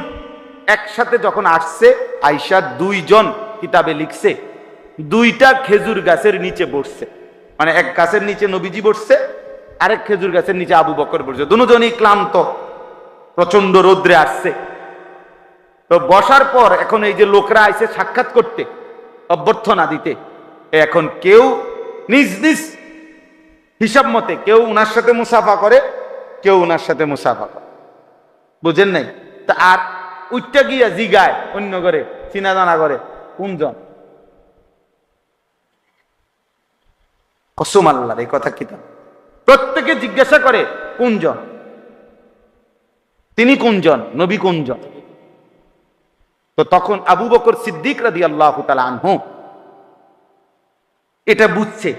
একসাথে যখন আসছে, আয়েশা 2 জন কিতাবে লিখছে, 2টা খেজুর গাছের নিচে বসছে। মানে এক গাছের নিচে নবীজি বসছে, আরেক খেজুর গাছের নিচে আবু বকর বসছে। দুজনই ক্লান্ত, প্রচন্ড রোদ্রে আসছে। তো বসার পর এখন এই যে লোকরা আইছে সাক্ষাৎ করতে, অভ্যর্থনা দিতে, এখন কেউ নিজ নিজ হিসাব মতে কেউ উনার সাথে মুসাফা করে, কেউ উনার সাথে মুসাফা করে, বুঝেন নাই? তা আর উচ্চা গিয়া জিগায় অন্য করে, চিনা জানা করে, কোনজন? কসম আল্লাহর, এই কথা কি? প্রত্যেকে জিজ্ঞাসা করে কোনজন, তিনি কোনজন, নবী কোনজন? তো তখন আবু বকর সিদ্দিক রাদিয়াল্লাহু তাআলা আনহু এটা বুঝছে।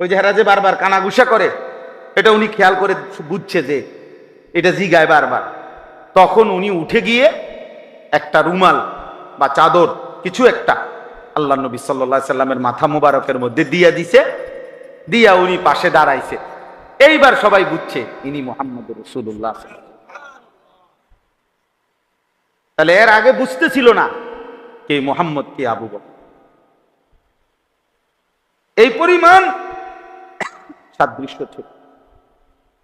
ওই যে হেরা যে বারবার কানাঘুষা করে, এটা উনি খেয়াল করে বুঝছে যে এটা জিগায় বারবার। তখন উনি উঠে গিয়ে একটা রুমাল বা চাদর কিছু একটা আল্লাহ নবী সাল্লাল্লাহু আলাইহি সাল্লামের মাথা মুবারকের মধ্যে দিয়া দিছে, দিয়া উনি পাশে দাঁড়াইছে। এইবার সবাই বুঝছে ইনি মুহাম্মদুর রাসূলুল্লাহ। তাহলে এর আগে বুঝতেছিল না কে মুহাম্মদ, কে আবু বকর। এই পরিমাণ সাদৃশ্য ছিল,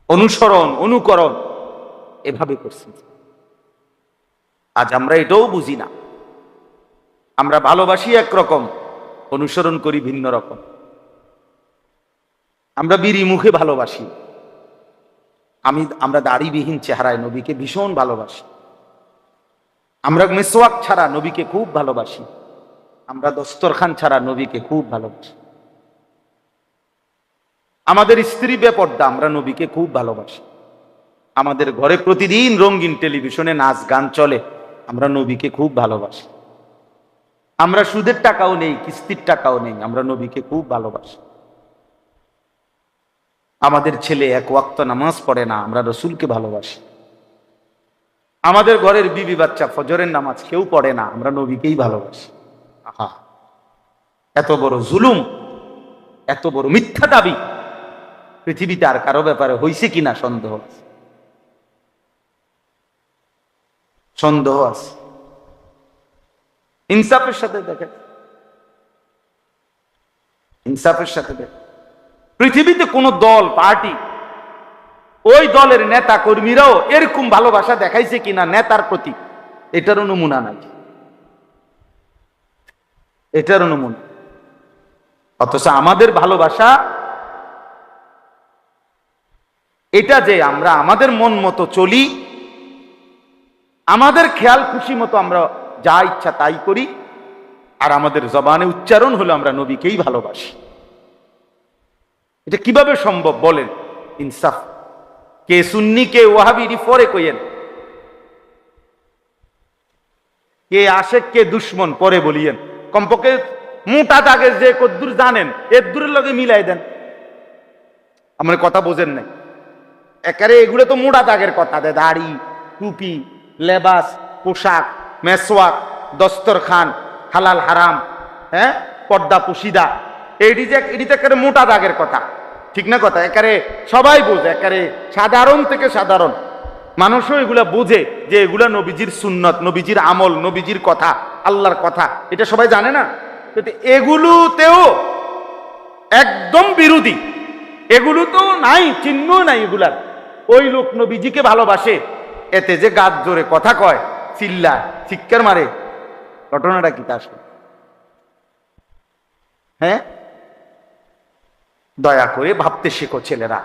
অনুসরণ অনুকরণ এভাবে করছি। আজ আমরা এটাও বুঝি না। আমরা ভালোবাসি একরকম, অনুসরণ করি ভিন্ন রকম। আমরা বিড়ি মুখে ভালোবাসি, আমরা দাড়িবিহীন চেহারায় নবীকে ভীষণ ভালোবাসি। আমরা মিসওয়াক ছাড়া নবীকে খুব ভালোবাসি। আমরা দস্তরখান ছাড়া নবীকে খুব ভালোবাসি। আমাদের স্ত্রী বেপর্দা, আমরা নবীকে খুব ভালোবাসি। আমাদের ঘরে প্রতিদিন রঙিন টেলিভিশনে নাচ গান চলে, আমরা নবীকে খুব ভালোবাসি। আমরা সুদের টাকাও নেই, কিস্তির টাকাও নেই, আমরা নবীকে খুব ভালোবাসি। আমাদের ছেলে এক ওয়াক্ত নামাজ পড়ে না, আমরা রসুলকে ভালোবাসি। আমাদের ঘরের বিবি বাচ্চা ফজরের নামাজ কেউ পড়ে না, আমরা নবীকেই ভালোবাসি। আহা, এত বড় জুলুম, এত বড় মিথ্যা দাবি পৃথিবীতে আর কারো ব্যাপারে হয়েছে কিনা সন্দেহ আছে, সন্দেহ আছে। ইনসাফের সাথে দেখেন, ইনসাফের সাথে দেখেন, পৃথিবীতে কোন দল পার্টি, ওই দলের নেতা কর্মীরাও এরকম ভালোবাসা দেখাইছে কিনা নেতার প্রতি, এটারও নমুনা নাই, এটারও নমুনা। অথচ আমাদের ভালোবাসা এটা যে আমরা আমাদের মন মতো চলি, আমাদের খেয়াল খুশি মতো আমরা যা ইচ্ছা তাই করি, আর আমাদের জবানে উচ্চারণ হলো আমরা নবীকেই ভালোবাসি। এটা কিভাবে সম্ভব বলেন? ইনসাফ। কে সুন্নি কে ওয়াহাবি পরে কইেন, কে আশেক কে দুশ্মন পরে বলিয়েন। কমপক্ষে মোটা দাগের যে কদ্দুর জানেন এর দূরের লগে মিলাই দেন। আমার কথা বোঝেন নাই? একারে এগুলো তো মোটা দাগের কথা, দেয় দাড়ি, টুপি, লেবাস, পোশাক, মেসওয়াক, দস্তরখান, হালাল হারাম, হ্যাঁ, পর্দা পুশিদা, এটি তো একেবারে মোটা দাগের কথা, ঠিক না কথা? একারে সবাই বোঝে, একারে সাধারণ থেকে সাধারণ মানুষও এগুলা বোঝে যে এগুলা নবীজির সুন্নত, নবীজির আমল, নবীজির কথা, আল্লাহর কথা, এটা সবাই জানে না? এগুলোতেও একদম বিরোধী, এগুলো তো নাই, চিহ্ন নাই এগুলার। ওই লোক নবীজিকে ভালোবাসে, এতে যে গাছ জোরে কথা কয়, চিল্লা চিৎকার মারে, ঘটনাটা কি তার সাথে? হ্যাঁ, দয়া করে ভাবতে শেখো ছেলেরা,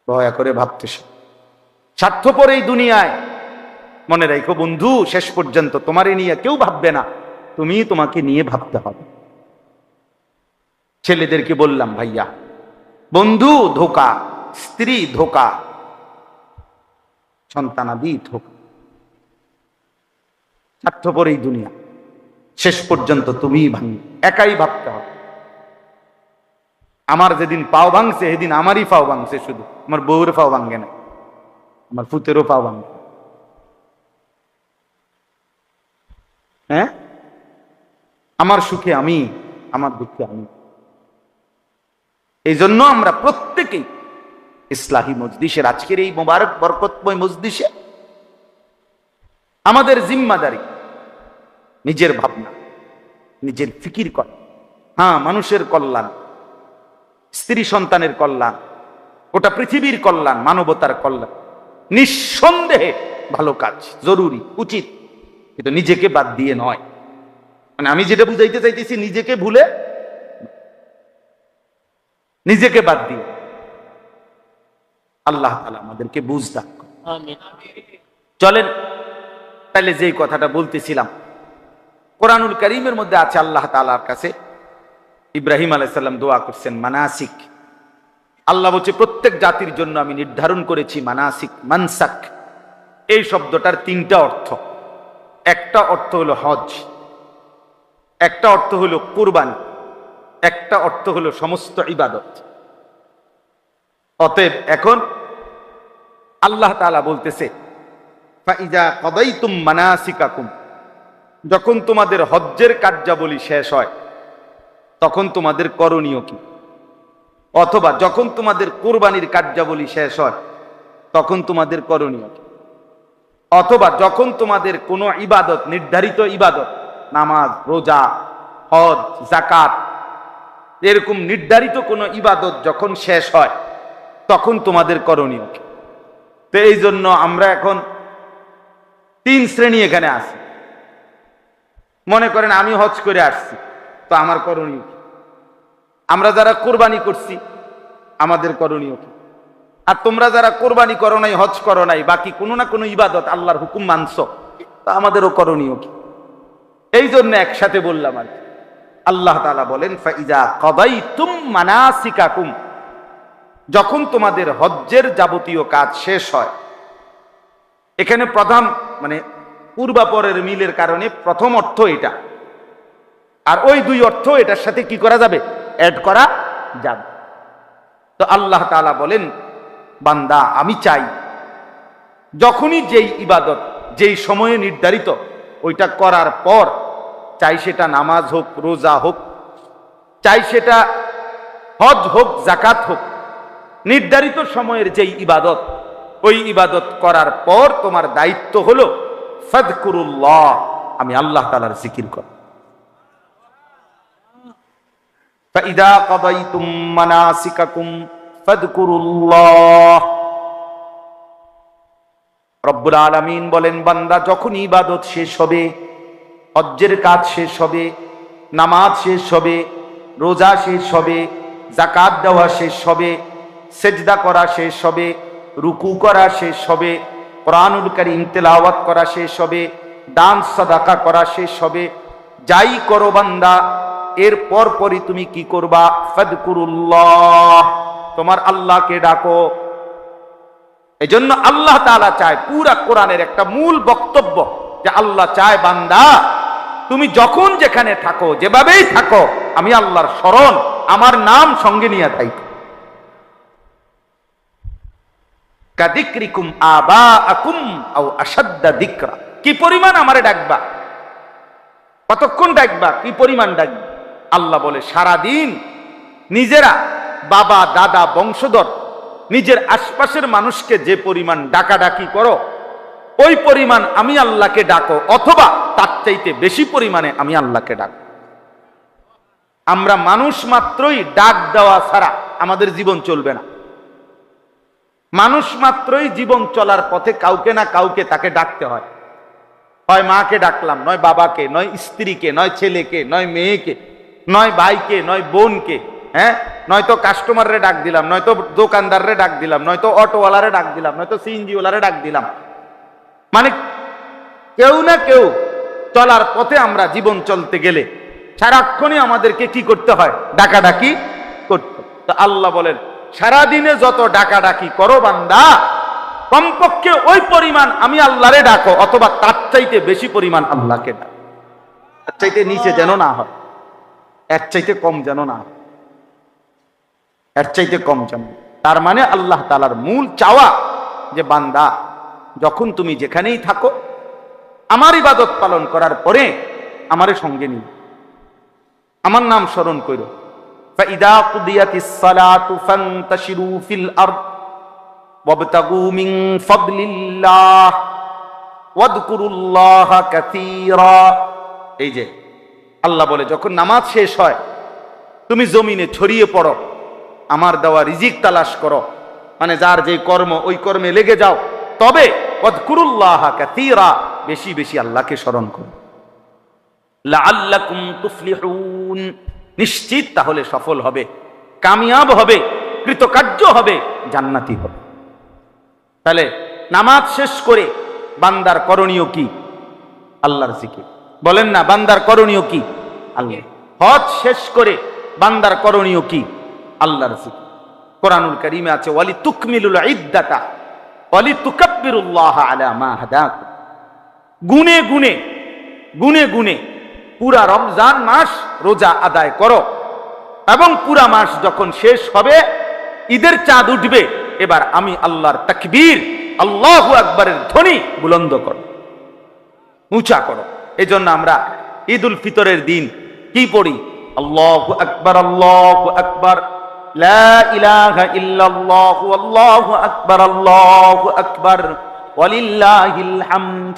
দয়া করে ভাবতে শেখো। স্বার্থপর এই দুনিয়ায় মনে রাখো বন্ধু, শেষ পর্যন্ত তোমারে নিয়ে কেউ ভাববে না, তুমি তোমাকে নিয়ে ভাবতে হবে। ছেলেদেরকে বললাম, ভাইয়া, বন্ধু ধোকা, স্ত্রী ধোকা, সন্তানাদি ধোকা, স্বার্থপর এই দুনিয়া। শেষ পর্যন্ত তুমি ভাঙি, একাই ভাবতে হবে। আমার যেদিন পাও ভাঙছে সেদিন আমারই পাও ভাঙছে, শুধু আমার বউর পাও ভাঙে না, আমার পুতেরও পাও ভাঙে। হ্যাঁ, আমার সুখে আমি, আমার দুঃখে আমি। এই জন্য আমরা প্রত্যেকেই ইসলাহী মজলিসের আজকের এই মোবারক বরকতময় মজলিসে আমাদের জিম্মাদারি নিজের ভাবনা, নিজের ফিকির করা। হ্যাঁ, মানুষের কল্যাণ, স্ত্রী সন্তানের কল্যাণ, গোটা পৃথিবীর কল্যাণ, মানবতার কল্যাণ নিঃসন্দেহে ভালো কাজ, জরুরি, উচিত, কিন্তু নিজেকে বাদ দিয়ে নয়। মানে আমি যেটা বুঝাইতে চাইতেছি, নিজেকে ভুলে, নিজেকে বাদ দিয়ে। আল্লাহ তাআলা আমাদেরকে বুঝ দান করুন। চলেন তাহলে যেই কথাটা বলতেছিলাম, কোরআনুল কারীমের মধ্যে আছে আল্লাহ তাআলার কাছে ইব্রাহিম আলাইহিস সালাম দোয়া করছেন মানাসিক। আল্লাহ বলছে প্রত্যেক জাতির জন্য আমি নির্ধারণ করেছি মানাসিক, মানসাক। এই শব্দটার তিনটা অর্থ। একটা অর্থ হলো হজ, একটা অর্থ হলো কুরবানি, একটা অর্থ হলো সমস্ত ইবাদত। অতএব এখন আল্লাহ তাআলা বলতেছে ফাইজা কাদাইতুম মানাসিকাকুম, যখন তোমাদের হজ্জের কার্যাবলী শেষ হয় তখন তোমাদের করণীয় কি? অথবা যখন তোমাদের কুরবানির কার্যাবলী শেষ হয় তখন তোমাদের করণীয় কি? অথবা যখন তোমাদের কোনো ইবাদত, নির্ধারিত ইবাদত, নামাজ, রোজা, হজ, যাকাত, এরকম নির্ধারিত কোনো ইবাদত যখন শেষ হয় তখন তোমাদের করণীয় কি? তো এই জন্য আমরা এখন তিন শ্রেণী এখানে আছি। মনে করেন আমি হজ করে আসছি, তো আমার করণীয় কি? আমরা যারা কোরবানি করছি আমাদের করণীয় কি? আর তোমরা যারা কোরবানি করো নাই, হজ করো নাই, বাকি কোনো না কোনো ইবাদত আল্লাহর হুকুম মানছো, তো আমাদেরও করণীয় কি? এই জন্য একসাথে বললাম আর কি। আল্লাহ তাআলা বলেন ফাইজা কাদাইতুম মানাসিকাকুম, যখন তোমাদের হজ্জের যাবতীয় কাজ শেষ হয়। এখানে প্রথম মানে পূর্বাপরের মিলের কারণে প্রথম অর্থ এটা, আর ওই দুই অর্থ এটার সাথে কি করা যাবে? অ্যাড করা যাবে। তো আল্লাহ তাআলা বলেন বান্দা আমি চাই যখনই যেই ইবাদত যেই সময়ে নির্ধারিত ওইটা করার পর, চাই সেটা নামাজ হোক, রোজা হোক, চাই সেটা হজ হোক, যাকাত হোক, নির্ধারিত সময়ের যেই ইবাদত, ওই ইবাদত করার পর তোমার দায়িত্ব হলো ফাযকুরুল্লাহ, আমি আল্লাহ তাআলার জিকির কর। ফাইদা কাদাইতুম মানাসিকাকুম ফাযকুরুল্লাহ। রব্বুল আলামিন বলেন বান্দা যখন ইবাদত শেষ হবে, হজ্জের কাজ শেষ হবে, নামাজ শেষ হবে, রোজা শেষ হবে, যাকাত দেওয়া শেষ হবে, সেজদা করা শেষ হবে, রুকু করা শেষ হবে, কোরআনুল কারীম তেলাওয়াত করা শেষ হবে, দান সাদাকা করা শেষ হবে, যাই করো বান্দা এর পরপরই তুমি কি করবা? ফাযকুরুল্লাহ, তোমার আল্লাহকে ডাকো। এজন্য আল্লাহ তাআলা চায়, পুরা কোরআনের একটা মূল বক্তব্য যে আল্লাহ চায় বান্দা তুমি যখন যেখানে থাকো, যেভাবেই থাকো, আমি আল্লাহর স্মরণ, আমার নাম সঙ্গে নিয়ে থাকো। কাযিকরিকুম আবাআকুম আও আশাদ্দা যিকরা, কি পরিমাণ আমারে ডাকবা, কতক্ষণ ডাকবা, কি পরিমাণ ডাকবা? আল্লাহ বলে সারাদিন নিজেরা, বাবা, দাদা, বংশধর, নিজের আশপাশের মানুষকে যে পরিমাণ ডাকাডাকি করো ওই পরিমাণ আমি আল্লাহকে ডাকো, অথবা তার চাইতে বেশি পরিমাণে আমি আল্লাহকে ডাকো। আমরা মানুষ মাত্রই ডাক দেওয়া ছাড়া আমাদের জীবন চলবে না। মানুষ মাত্রই জীবন চলার পথে কাউকে না কাউকে তাকে ডাকতে হয়। হয় মাকে ডাকলাম, নয় বাবাকে, নয় স্ত্রীকে, নয় ছেলেকে, নয় মেয়েকে, নয় ভাইকে, নয় বোনকে, হ্যাঁ, নয়তো কাস্টমাররে ডাক দিলাম, নয়তো দোকানদাররে ডাক দিলাম, নয়তো অটোওয়ালারে ডাক দিলাম, নয়তো সিএনজি ওয়ালারে ডাক দিলাম। মানে কেউ না কেউ চলার পথে আমরা জীবন চলতে গেলে সারাক্ষণই আমাদেরকে কি করতে হয়? ডাকাডাকি করতে। তো আল্লাহ বলেন, সারাদিনে যত ডাকাডাকি করো বান্দা, কমপক্ষে ওই পরিমাণ আমি আল্লাহরে ডাকো, অথবা তার চাইতে বেশি পরিমাণ আল্লাহকে ডাকো। তার চাইতে নিচে যেন না হয়, এর চাইতে কম যেন না হয়, এর চাইতে কম যেন। তার মানে আল্লাহ তাআলার মূল চাওয়া যে বান্দা, যখন তুমি যেখানেই থাকো আমার ইবাদত পালন করার পরে আমারে সঙ্গে নিও, আমার নাম স্মরণ করো। ফাইদা কুদিয়াতিস সালাতু ফান্তাশিরু ফিল আরদ ওয়াবতাগু মিন ফাদলিল্লাহ ওয়াযকুরুল্লাহা কাসীরা। এই যে আল্লাহ বলে, যখন নামাজ শেষ হয় তুমি জমিনে ছড়িয়ে পড়ো, আমার দেওয়া রিজিক তালাশ করো, মানে যার যে কর্ম ওই কর্মে লেগে যাও। তবে ওয়াযকুরুল্লাহা কাসীরা, বেশি বেশি আল্লাহকে স্মরণ করো। লাআল্লাকুম তুফলিহুন, নিশ্চিত তাহলে সফল হবে, কামিয়াব হবে, কৃতকার্য হবে, জান্নাতি হবে। তাহলে নামাজ শেষ করে বান্দার করণীয় কি? আল্লাহর জিকির। বলেন না, বান্দার করণীয় কি? আল্লাহ। হজ শেষ করে বান্দার করণীয় কি? আল্লাহর জিকির। কোরআনুল কারীমে আছে, ওয়ালি তুকমিলুল ইদ্দাতা ওয়ালি তুকাব্বিরুল্লাহ আলা মা হাদাকুম। গুনে গুনে গুনে গুনে পুরা রমজান মাস রোজা আদায় করো, এবং পুরা মাস যখন শেষ হবে, ঈদের চাঁদ উঠবে, এবার আমি আল্লাহর তাকবীর, আল্লাহু আকবারের ধ্বনি বুলন্দ করো, উঁচা করো। এজন্য আমরা ঈদুল ফিতরের দিন কি পড়ি? আল্লাহু আকবার, আল্লাহু আকবার, লা ইলাহা ইল্লাল্লাহু, আল্লাহু আকবার, ওয়ালিল্লাহিল হামদ।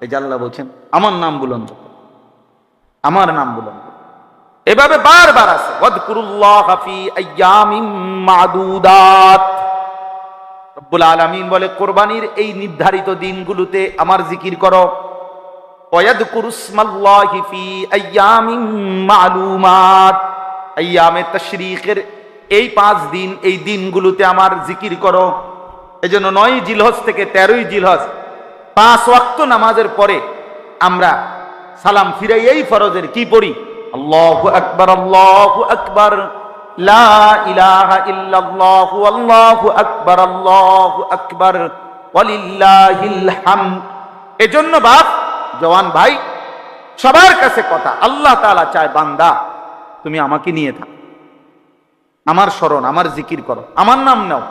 এই যে আল্লাহ বলছেন, আমার নাম বুলন্দ করো, আমার নাম বুলন্দ। এভাবে বারবার আছে, ওয়াযকুরুল্লাহা ফি আইয়ামিম মা'দুদাত। রব্বুল আলামিন বলে, কুরবানির এই নির্ধারিত দিনগুলোতে আমার জিকির করো। ওয়াযকুরুসমাল্লাহি ফি আইয়ামিম মা'লুমাত, আইয়ামে তাশরীকের এই 5 দিন, এই দিনগুলোতে আমার জিকির করো। এজন্য 9 জিলহজ থেকে 13 জিলহজ 5 ওয়াক্ত নামাজের পরে আমরা সালাম ফিরাই এই ফরজের কি পড়ি? আল্লাহু আকবার, আল্লাহু আকবার, লা ইলাহা ইল্লাল্লাহু, আল্লাহু আকবার, ওয়ালিল্লাহিল হামদ। এজন্য বাপ, জওয়ান ভাই, সবার কাছে কথা, আল্লাহ তাআলা চায় বান্দা তুমি আমাকে নিয়ে থাকো, আমার স্মরণ, আমার জিকির করো, আমার নাম নাও।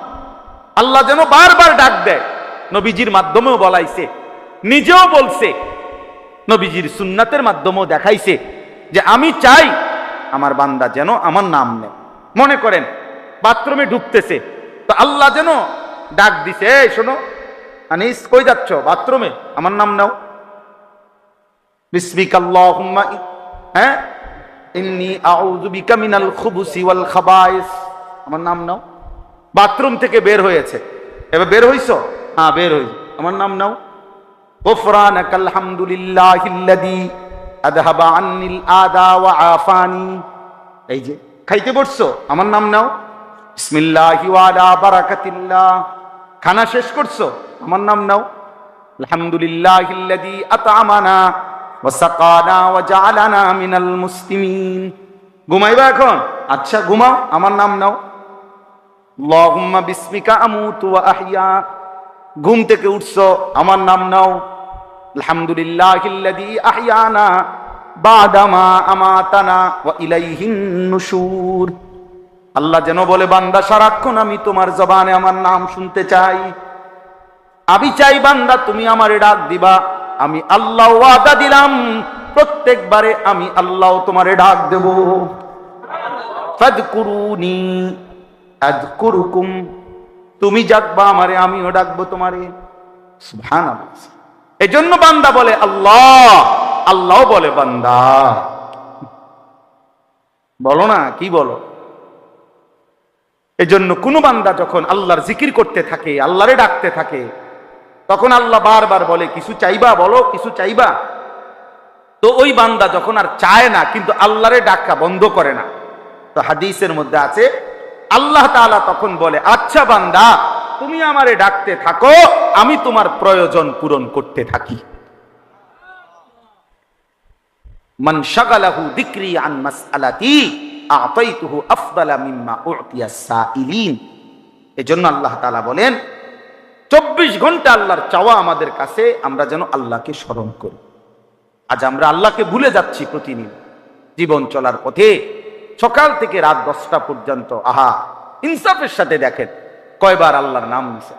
আল্লাহ যেন বারবার ডাক দেয়। নবীজির মাধ্যমেও বলাইছে, নিজেও বলছে, নবীজির সুন্নাতের মাধ্যমেও দেখাইছে যে আমি চাই আমার বান্দা যেন আমার নাম নেয়। মনে করেন বাথরুমে ঢুকতেছে, তো আল্লাহ যেন ডাক দিছে, এই শোনো আনিস, কই যাচ্ছ? বাথরুমে, আমার নাম নাও। বিসমিকাল্লাহুম্মা, হ্যাঁ, ইন্নী আউযু বিকা মিনাল খুবুসি ওয়াল খাবায়েস, আমার নাম নাও। বাথরুম থেকে বের হয়েছে, এবার বের হইছো? হ্যাঁ বের হইছো, আমার নাম নাও। গুফরানাকাল হামদুলিল্লাহিল্লাযী আযহাবা আন্নিল আদা ওয়া আফানি। এই যে খাইতে বসছো, আমার নাম নাও। বিসমিল্লাহি ওয়া আলা বারাকাতিল্লাহ। খানা শেষ করছো, আমার নাম নাও। আলহামদুলিল্লাহিল্লাযী আত'আমানা ওয়া সাকানা ওয়া জাআলানা মিনাল মুসলিমিন। ঘুমাইবা এখন? আচ্ছা ঘুমাও, আমার নাম নাও। আল্লাহুম্মা বিসমিকা আমুতু ওয়া আহইয়া। ঘুম থেকে উঠছো, আমার নাম নাও। আলহামদুলিল্লাহিল্লাযী আহইয়ানা বাদামা আমাতানা ওয়া ইলাইহিন নুশুর। আল্লাহ যেন বলে, বান্দা সারাক্ষণ আমি তোমার জবানে আমার নাম শুনতে চাই। আমি চাই বান্দা তুমি আমারে ডাক দিবা। আমি আল্লাহ ওয়াদা দিলাম, প্রত্যেকবারে আমি আল্লাহ তোমারে ডাক দেব। ফাযকুরুনি আযকুরুকুম, তুমি ডাকবা আমারে, আমিও ডাকবো তোমারে। সুবহানাল্লাহ। এজন্য বান্দা বলে আল্লাহ, আল্লাহ বলে বান্দা। বলো না, কি বলো? এজন্য কোন বান্দা যখন আল্লাহর জিকির করতে থাকে, আল্লাহরে ডাকতে থাকে, তখন আল্লাহ বারবার বলে, কিছু চাইবা? বলো কিছু চাইবা। তো ওই বান্দা যখন আর চায় না, কিন্তু আল্লাহরে ডাকা বন্ধ করে না, তো হাদিসের মধ্যে আছে আল্লাহ তাআলা তখন বলে, আচ্ছা বান্দা তুমি আমারে ডাকতে থাকো, আমি তোমার প্রয়োজন পূরণ করতে থাকি। মান শাগালাহু যিকরি আন মাসআলাতি আ'তাইতুহু আফদালা মিম্মা উ'তিয়াস সাইলিন। এজন্য আল্লাহ তাআলা বলেন 24 ঘন্টা আল্লাহর চাওয়া আমাদের কাছে, আমরা যেন আল্লাহকে স্মরণ করি। আজ আমরা আল্লাহকে ভুলে যাচ্ছি প্রতিদিন জীবন চলার পথে। সকাল থেকে রাত 10টা পর্যন্ত আহা ইনসাফের সাথে দেখেন কয়বার আল্লাহর নাম নিছে।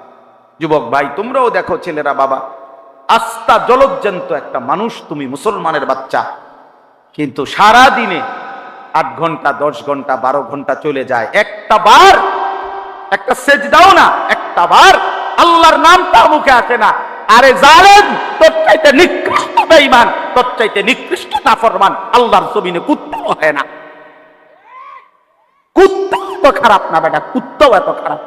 যুবক ভাই তোমরাও দেখো, ছেলেরা বাবা, আস্থা জলজ্জান্ত একটা মানুষ, তুমি মুসলমানের বাচ্চা, কিন্তু সারা দিনে 8 ঘন্টা 10 ঘন্টা 12 ঘন্টা চলে যায়, একটা বার একটা সেজদাও না, একটা বার আল্লাহর নামটা মুখে আসে না। আরে জালেম, তোর চাইতে নিকৃষ্ট বেঈমান, তোর চাইতে নিকৃষ্ট নাফরমান আল্লাহর জমিনে কুত্তাও হয় না। কুত্তাও তো খারাপ না বেটা, কুত্তাও এত খারাপ,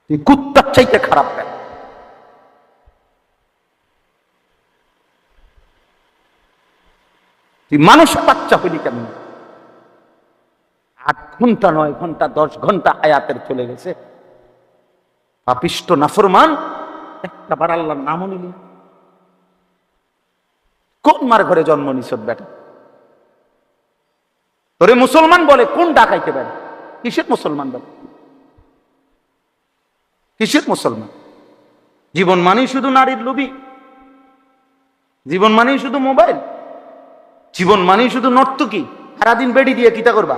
তুই কুত্তার চাইতে খারাপ বেটা। তুই মানুষের বাচ্চা হইলি কেমন? 8 ঘন্টা 9 ঘন্টা 10 ঘন্টা হায়াতের চলে গেছে, পাপিষ্ট নাফরমান, একটা বার আল্লাহর নামও নিলি। কোন মার ঘরে জন্ম নিছ বেটা? তোরে মুসলমান বলে, কোন ডাকাইতে পারে? কিসের মুসলমান বলে? কিসের মুসলমান? জীবন মানেই শুধু নারীর লোভী, জীবন মানেই শুধু মোবাইল, জীবন মানেই শুধু নর্তকী। সারাদিন বেড়ি দিয়ে কিতা করবা?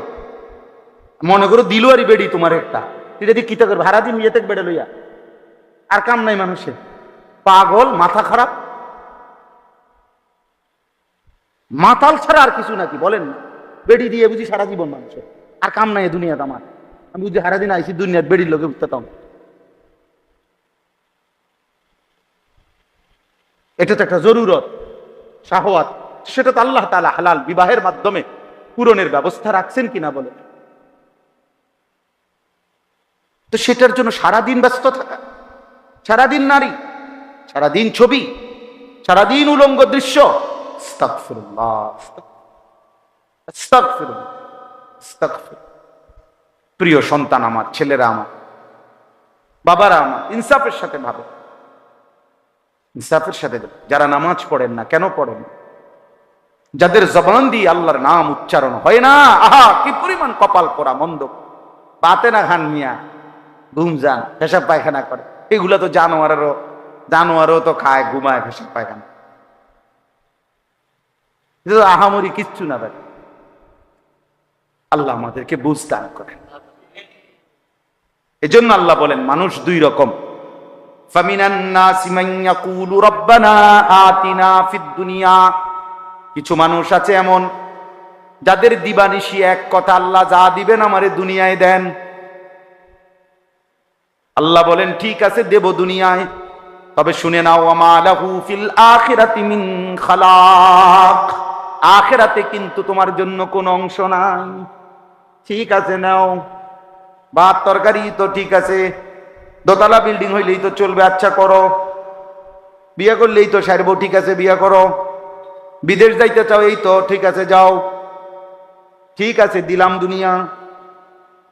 মনে করো দিলুয়ারি বেড়ি তোমার একটা, এটা দিয়ে কিতা করবা? সারাদিন ইয়েতে বেড়ে লইয়া আর কাম নাই মানুষের। পাগল, মাথা খারাপ, মাতাল ছাড়া আর কিছু নাকি বলেন না? বেড়ি দিয়ে বুঝি সারা জীবন মানুষের আর কাম নাই দুনিয়াতে আমার। আমি বুঝি সারাদিন আইসি দুনিয়ার বেড়ির লোকে উঠতেতাম। এটা তো একটা জরুরত, শাহওয়াত, সেটা তো আল্লাহ তাআলা হালাল বিবাহের মাধ্যমে পূরণের ব্যবস্থা রাখছেন কিনা বলে। তো সেটার জন্য সারাদিন ব্যস্ত থাকা, সারাদিন নারী, সারাদিন ছবি, সারাদিন উলঙ্গ দৃশ্য। আস্তাগফিরুল্লাহ, আস্তাগফিরুল্লাহ, আস্তাগফিরুল্লাহ। প্রিয় সন্তান আমার, ছেলেরা আমার, বাবারা আমার, ইনসাফের সাথে ভাবে, ইনসাফের সাথে। যারা নামাজ পড়েন না, কেন পড়েন? যাদের জবান দিয়ে আল্লাহর নাম উচ্চারণ হয় না, আহা কি পরিমাণ কপাল পোড়া মন্দ। বাতে না খান মিয়া, ঘুম যান, পেশাব পায়খানা করে, এগুলা তো জানোয়ারও তো খায়, ঘুমায়, পেশাব পায়খানা, আহামরি কিচ্ছু না ভাই। আল্লাহ আমাদেরকে বুঝ দান করেন। এজন্য আল্লাহ বলেন মানুষ 2 রকম। ফামিনান নাসি মান ইয়াকুলু রাব্বানা আতিনা ফিদ দুনিয়া। কিছু মানুষ আছে এমন যাদের দিবানিশি এক কথা, আল্লাহ যা দিবেন আমারে দুনিয়ায় দেন। আল্লাহ বলেন ঠিক আছে দেব দুনিয়ায়, তবে শুনে নাও ওয়ামা লাহু ফিল আখিরাতি মিন খালাক। আখিরাতে কিন্তু তোমার জন্য কোনো অংশ নাই। ঠিক আছে নাও, ভাত তরকারি তো ঠিক আছে, দোতলা বিল্ডিং হইলেই তো চলবে, আচ্ছা করো। বিয়ে করলেই তো সারবো, ঠিক আছে বিয়ে করো। বিদেশ যাইতে চাও, এই তো ঠিক আছে যাও, ঠিক আছে দিলাম দুনিয়া,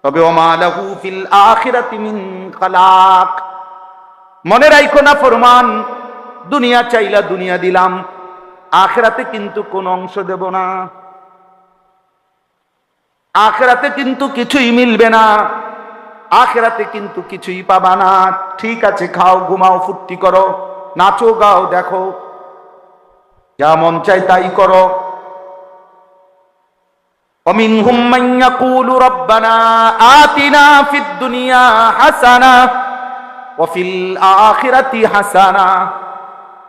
তবে ওমা লাহু ফিল আখিরাতি মিন খালাক। মনে রাখো না ফরমান, দুনিয়া চাইলা দুনিয়া দিলাম, আখিরাতে কিন্তু কোন অংশ দেব না, আখিরাতে কিন্তু কিছুই মিলবে না, আখিরাতে কিন্তু কিছুই পাবা না। ঠিক আছে খাও, ঘুমাও, ফুর্তি করো, নাচো, গাও, দেখো, যা মন চাই তাই করো। ومنهم من يقول ربنا آتنا في الدنيا حسنة وفي الآخرة حسنة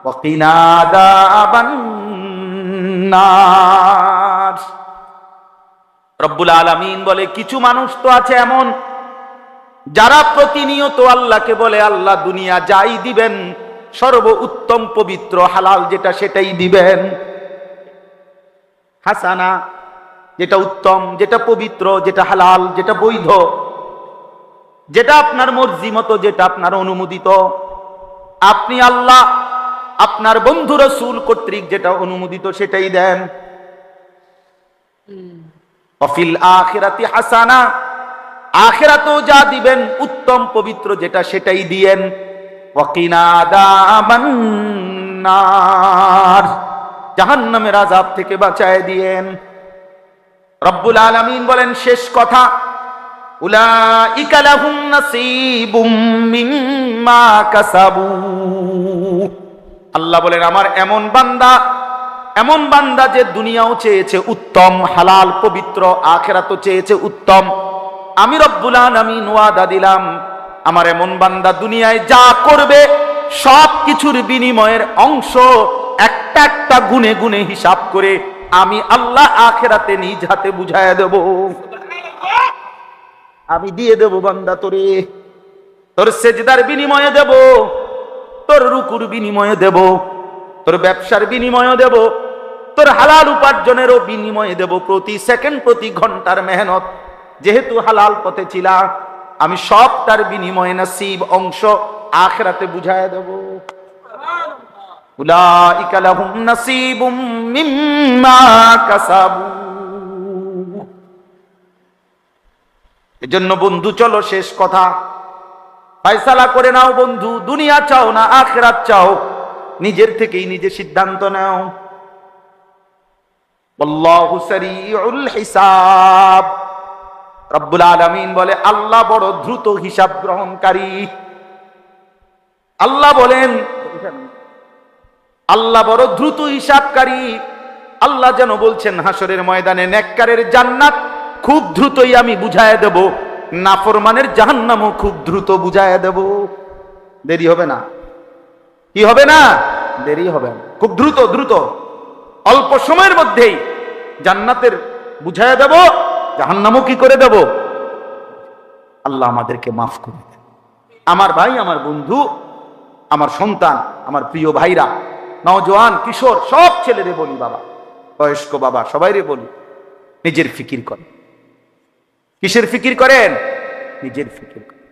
وقنا عذاب النار। রব্বুল আলামিন বলে কিছু মানুষ তো আছে এমন যারা প্রতিনিয়ত আল্লাহকে বলে আল্লাহ দুনিয়া যাই দিবেন, সর্ব উত্তম পবিত্র হালাল যেটা সেটাই দিবেন। হাসানা যেটা উত্তম, যেটা পবিত্র, যেটা হালাল, যেটা বৈধ, যেটা আপনার মর্জি মতো, যেটা আপনার অনুমোদিত, আপনি আল্লাহ আপনার বন্ধু রাসূল কর্তৃক যেটা অনুমোদিত সেটাই দেন। ওয়াফিল আখিরাতি হাসানা, আখিরাতেও যা দিবেন উত্তম পবিত্র যেটা সেটাই দিয়েন। ওয়াকিনা আযাবান নার। জাহান্নামের আযাব থেকে বাঁচায় দিয়েন। রব্বুল আলামিন বলেন শেষ কথা, উলাইকা লাহুম নাসীবুম মিম্মা কাসাবু। আল্লাহ বলেন আমার এমন বান্দা যে দুনিয়াও চেয়েছে উত্তম হালাল পবিত্র, আখিরাতও চেয়েছে উত্তম। আমি রব্বুল আলামিন ওয়াদা দিলাম আমার এমন বান্দা দুনিয়ায় যা করবে সব কিছুর বিনিময়ের অংশ একটা একটা গুনে গুনে হিসাব করে আমি আল্লাহ আখিরাতে নিজ হাতে বুঝায় দেব। আমি দিয়ে দেব বান্দা তোরে, তোর সেজদার বিনিময়ে দেব, তোর রুকুর বিনিময়ে দেব, তোর ব্যবসার বিনিময়ে দেব, তোর হালাল উপার্জনেরও বিনিময়ে দেব। প্রতি সেকেন্ড প্রতি ঘন্টার মেহনত যেহেতু হালাল পথে ছিলা, আমি সবটার বিনিময়ে নসিব অংশ আখিরাতে বুঝায় দেব। উলাইকা লাহুম নাসীবুম মিম্মা কাসাবু। এজন্য বন্ধু চলো শেষ কথা ফয়সালা করে নাও বন্ধু, দুনিয়া চাও না আখিরাত চাও, নিজের থেকেই নিজে সিদ্ধান্ত নাও। আল্লাহু সারিউল হিসাব। রব্বুল আলামিন বলে আল্লাহ বড় দ্রুত হিসাব গ্রহণকারী। আল্লাহ বলেন আল্লাহ বড় দ্রুত হিসাবকারী। আল্লাহ যেন বলছেন হাসরের ময়দানে নেককারের জান্নাত খুব দ্রুতই আমি বুঝায় দেব, নাফরমানের জাহান্নামও খুব দ্রুত বুঝায় দেব। দেরি হবে না, কি হবে না, দেরি হবে না, খুব দ্রুত দ্রুত অল্প সময়ের মধ্যেই জান্নাতের বুঝায় দেব, জাহান্নামও কি করে দেব। আল্লাহ আমাদেরকে মাফ করে দেন। আমার ভাই, আমার বন্ধু, আমার সন্তান, আমার প্রিয় ভাইরা, নওজোয়ান কিশোর সব ছেলেরে বলি, বাবা বয়স্ক বাবা সবাইরে বলি, নিজের ফিকির করেন। কিসের ফিকির করেন? নিজের ফিকির করেন।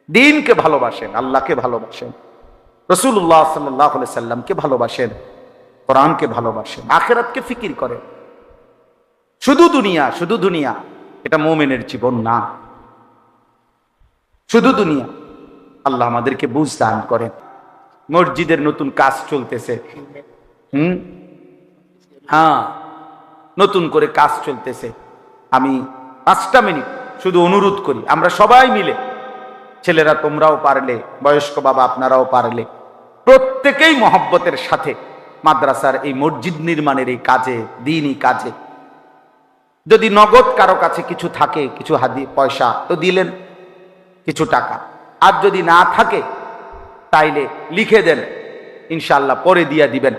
দ্বীনকে ভালোবাসেন, আল্লাহকে ভালোবাসেন, রাসূলুল্লাহ সাল্লাল্লাহু আলাইহি সাল্লামকে ভালোবাসেন, কোরআনকে ভালোবাসেন, আখিরাতকে ফিকির করেন। শুধু দুনিয়া এটা মুমিনের জীবন না। শুধু দুনিয়া। আল্লাহ আমাদেরকে বুঝ দান করেন। মসজিদের নতুন কাজ চলতেছে, হ্যাঁ নতুন করে কাজ চলতেছে। আমি 5টা মিনিট শুধু অনুরোধ করি, আমরা সবাই মিলে, ছেলেরা তোমরাও পারলে, বয়স্ক বাবা আপনারাও পারলে, প্রত্যেকেই মহব্বতের সাথে মাদ্রাসার এই মসজিদ নির্মাণের এই কাজে, দ্বীনি কাজে, যদি নগদ কারো কাছে কিছু থাকে, কিছু পয়সা তো দিলেন, কিছু টাকা, আর যদি না থাকে তাইলে লিখে দেন, ইনশাআল্লাহ পরে দিয়া দিবেন।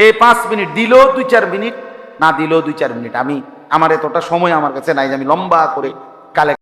এই 5 মিনিট দিলেও 2-4 মিনিট, না দিলেও 2-4 মিনিট। আমার এতটা সময় আমার কাছে নাই যে আমি লম্বা করে কালেক্ট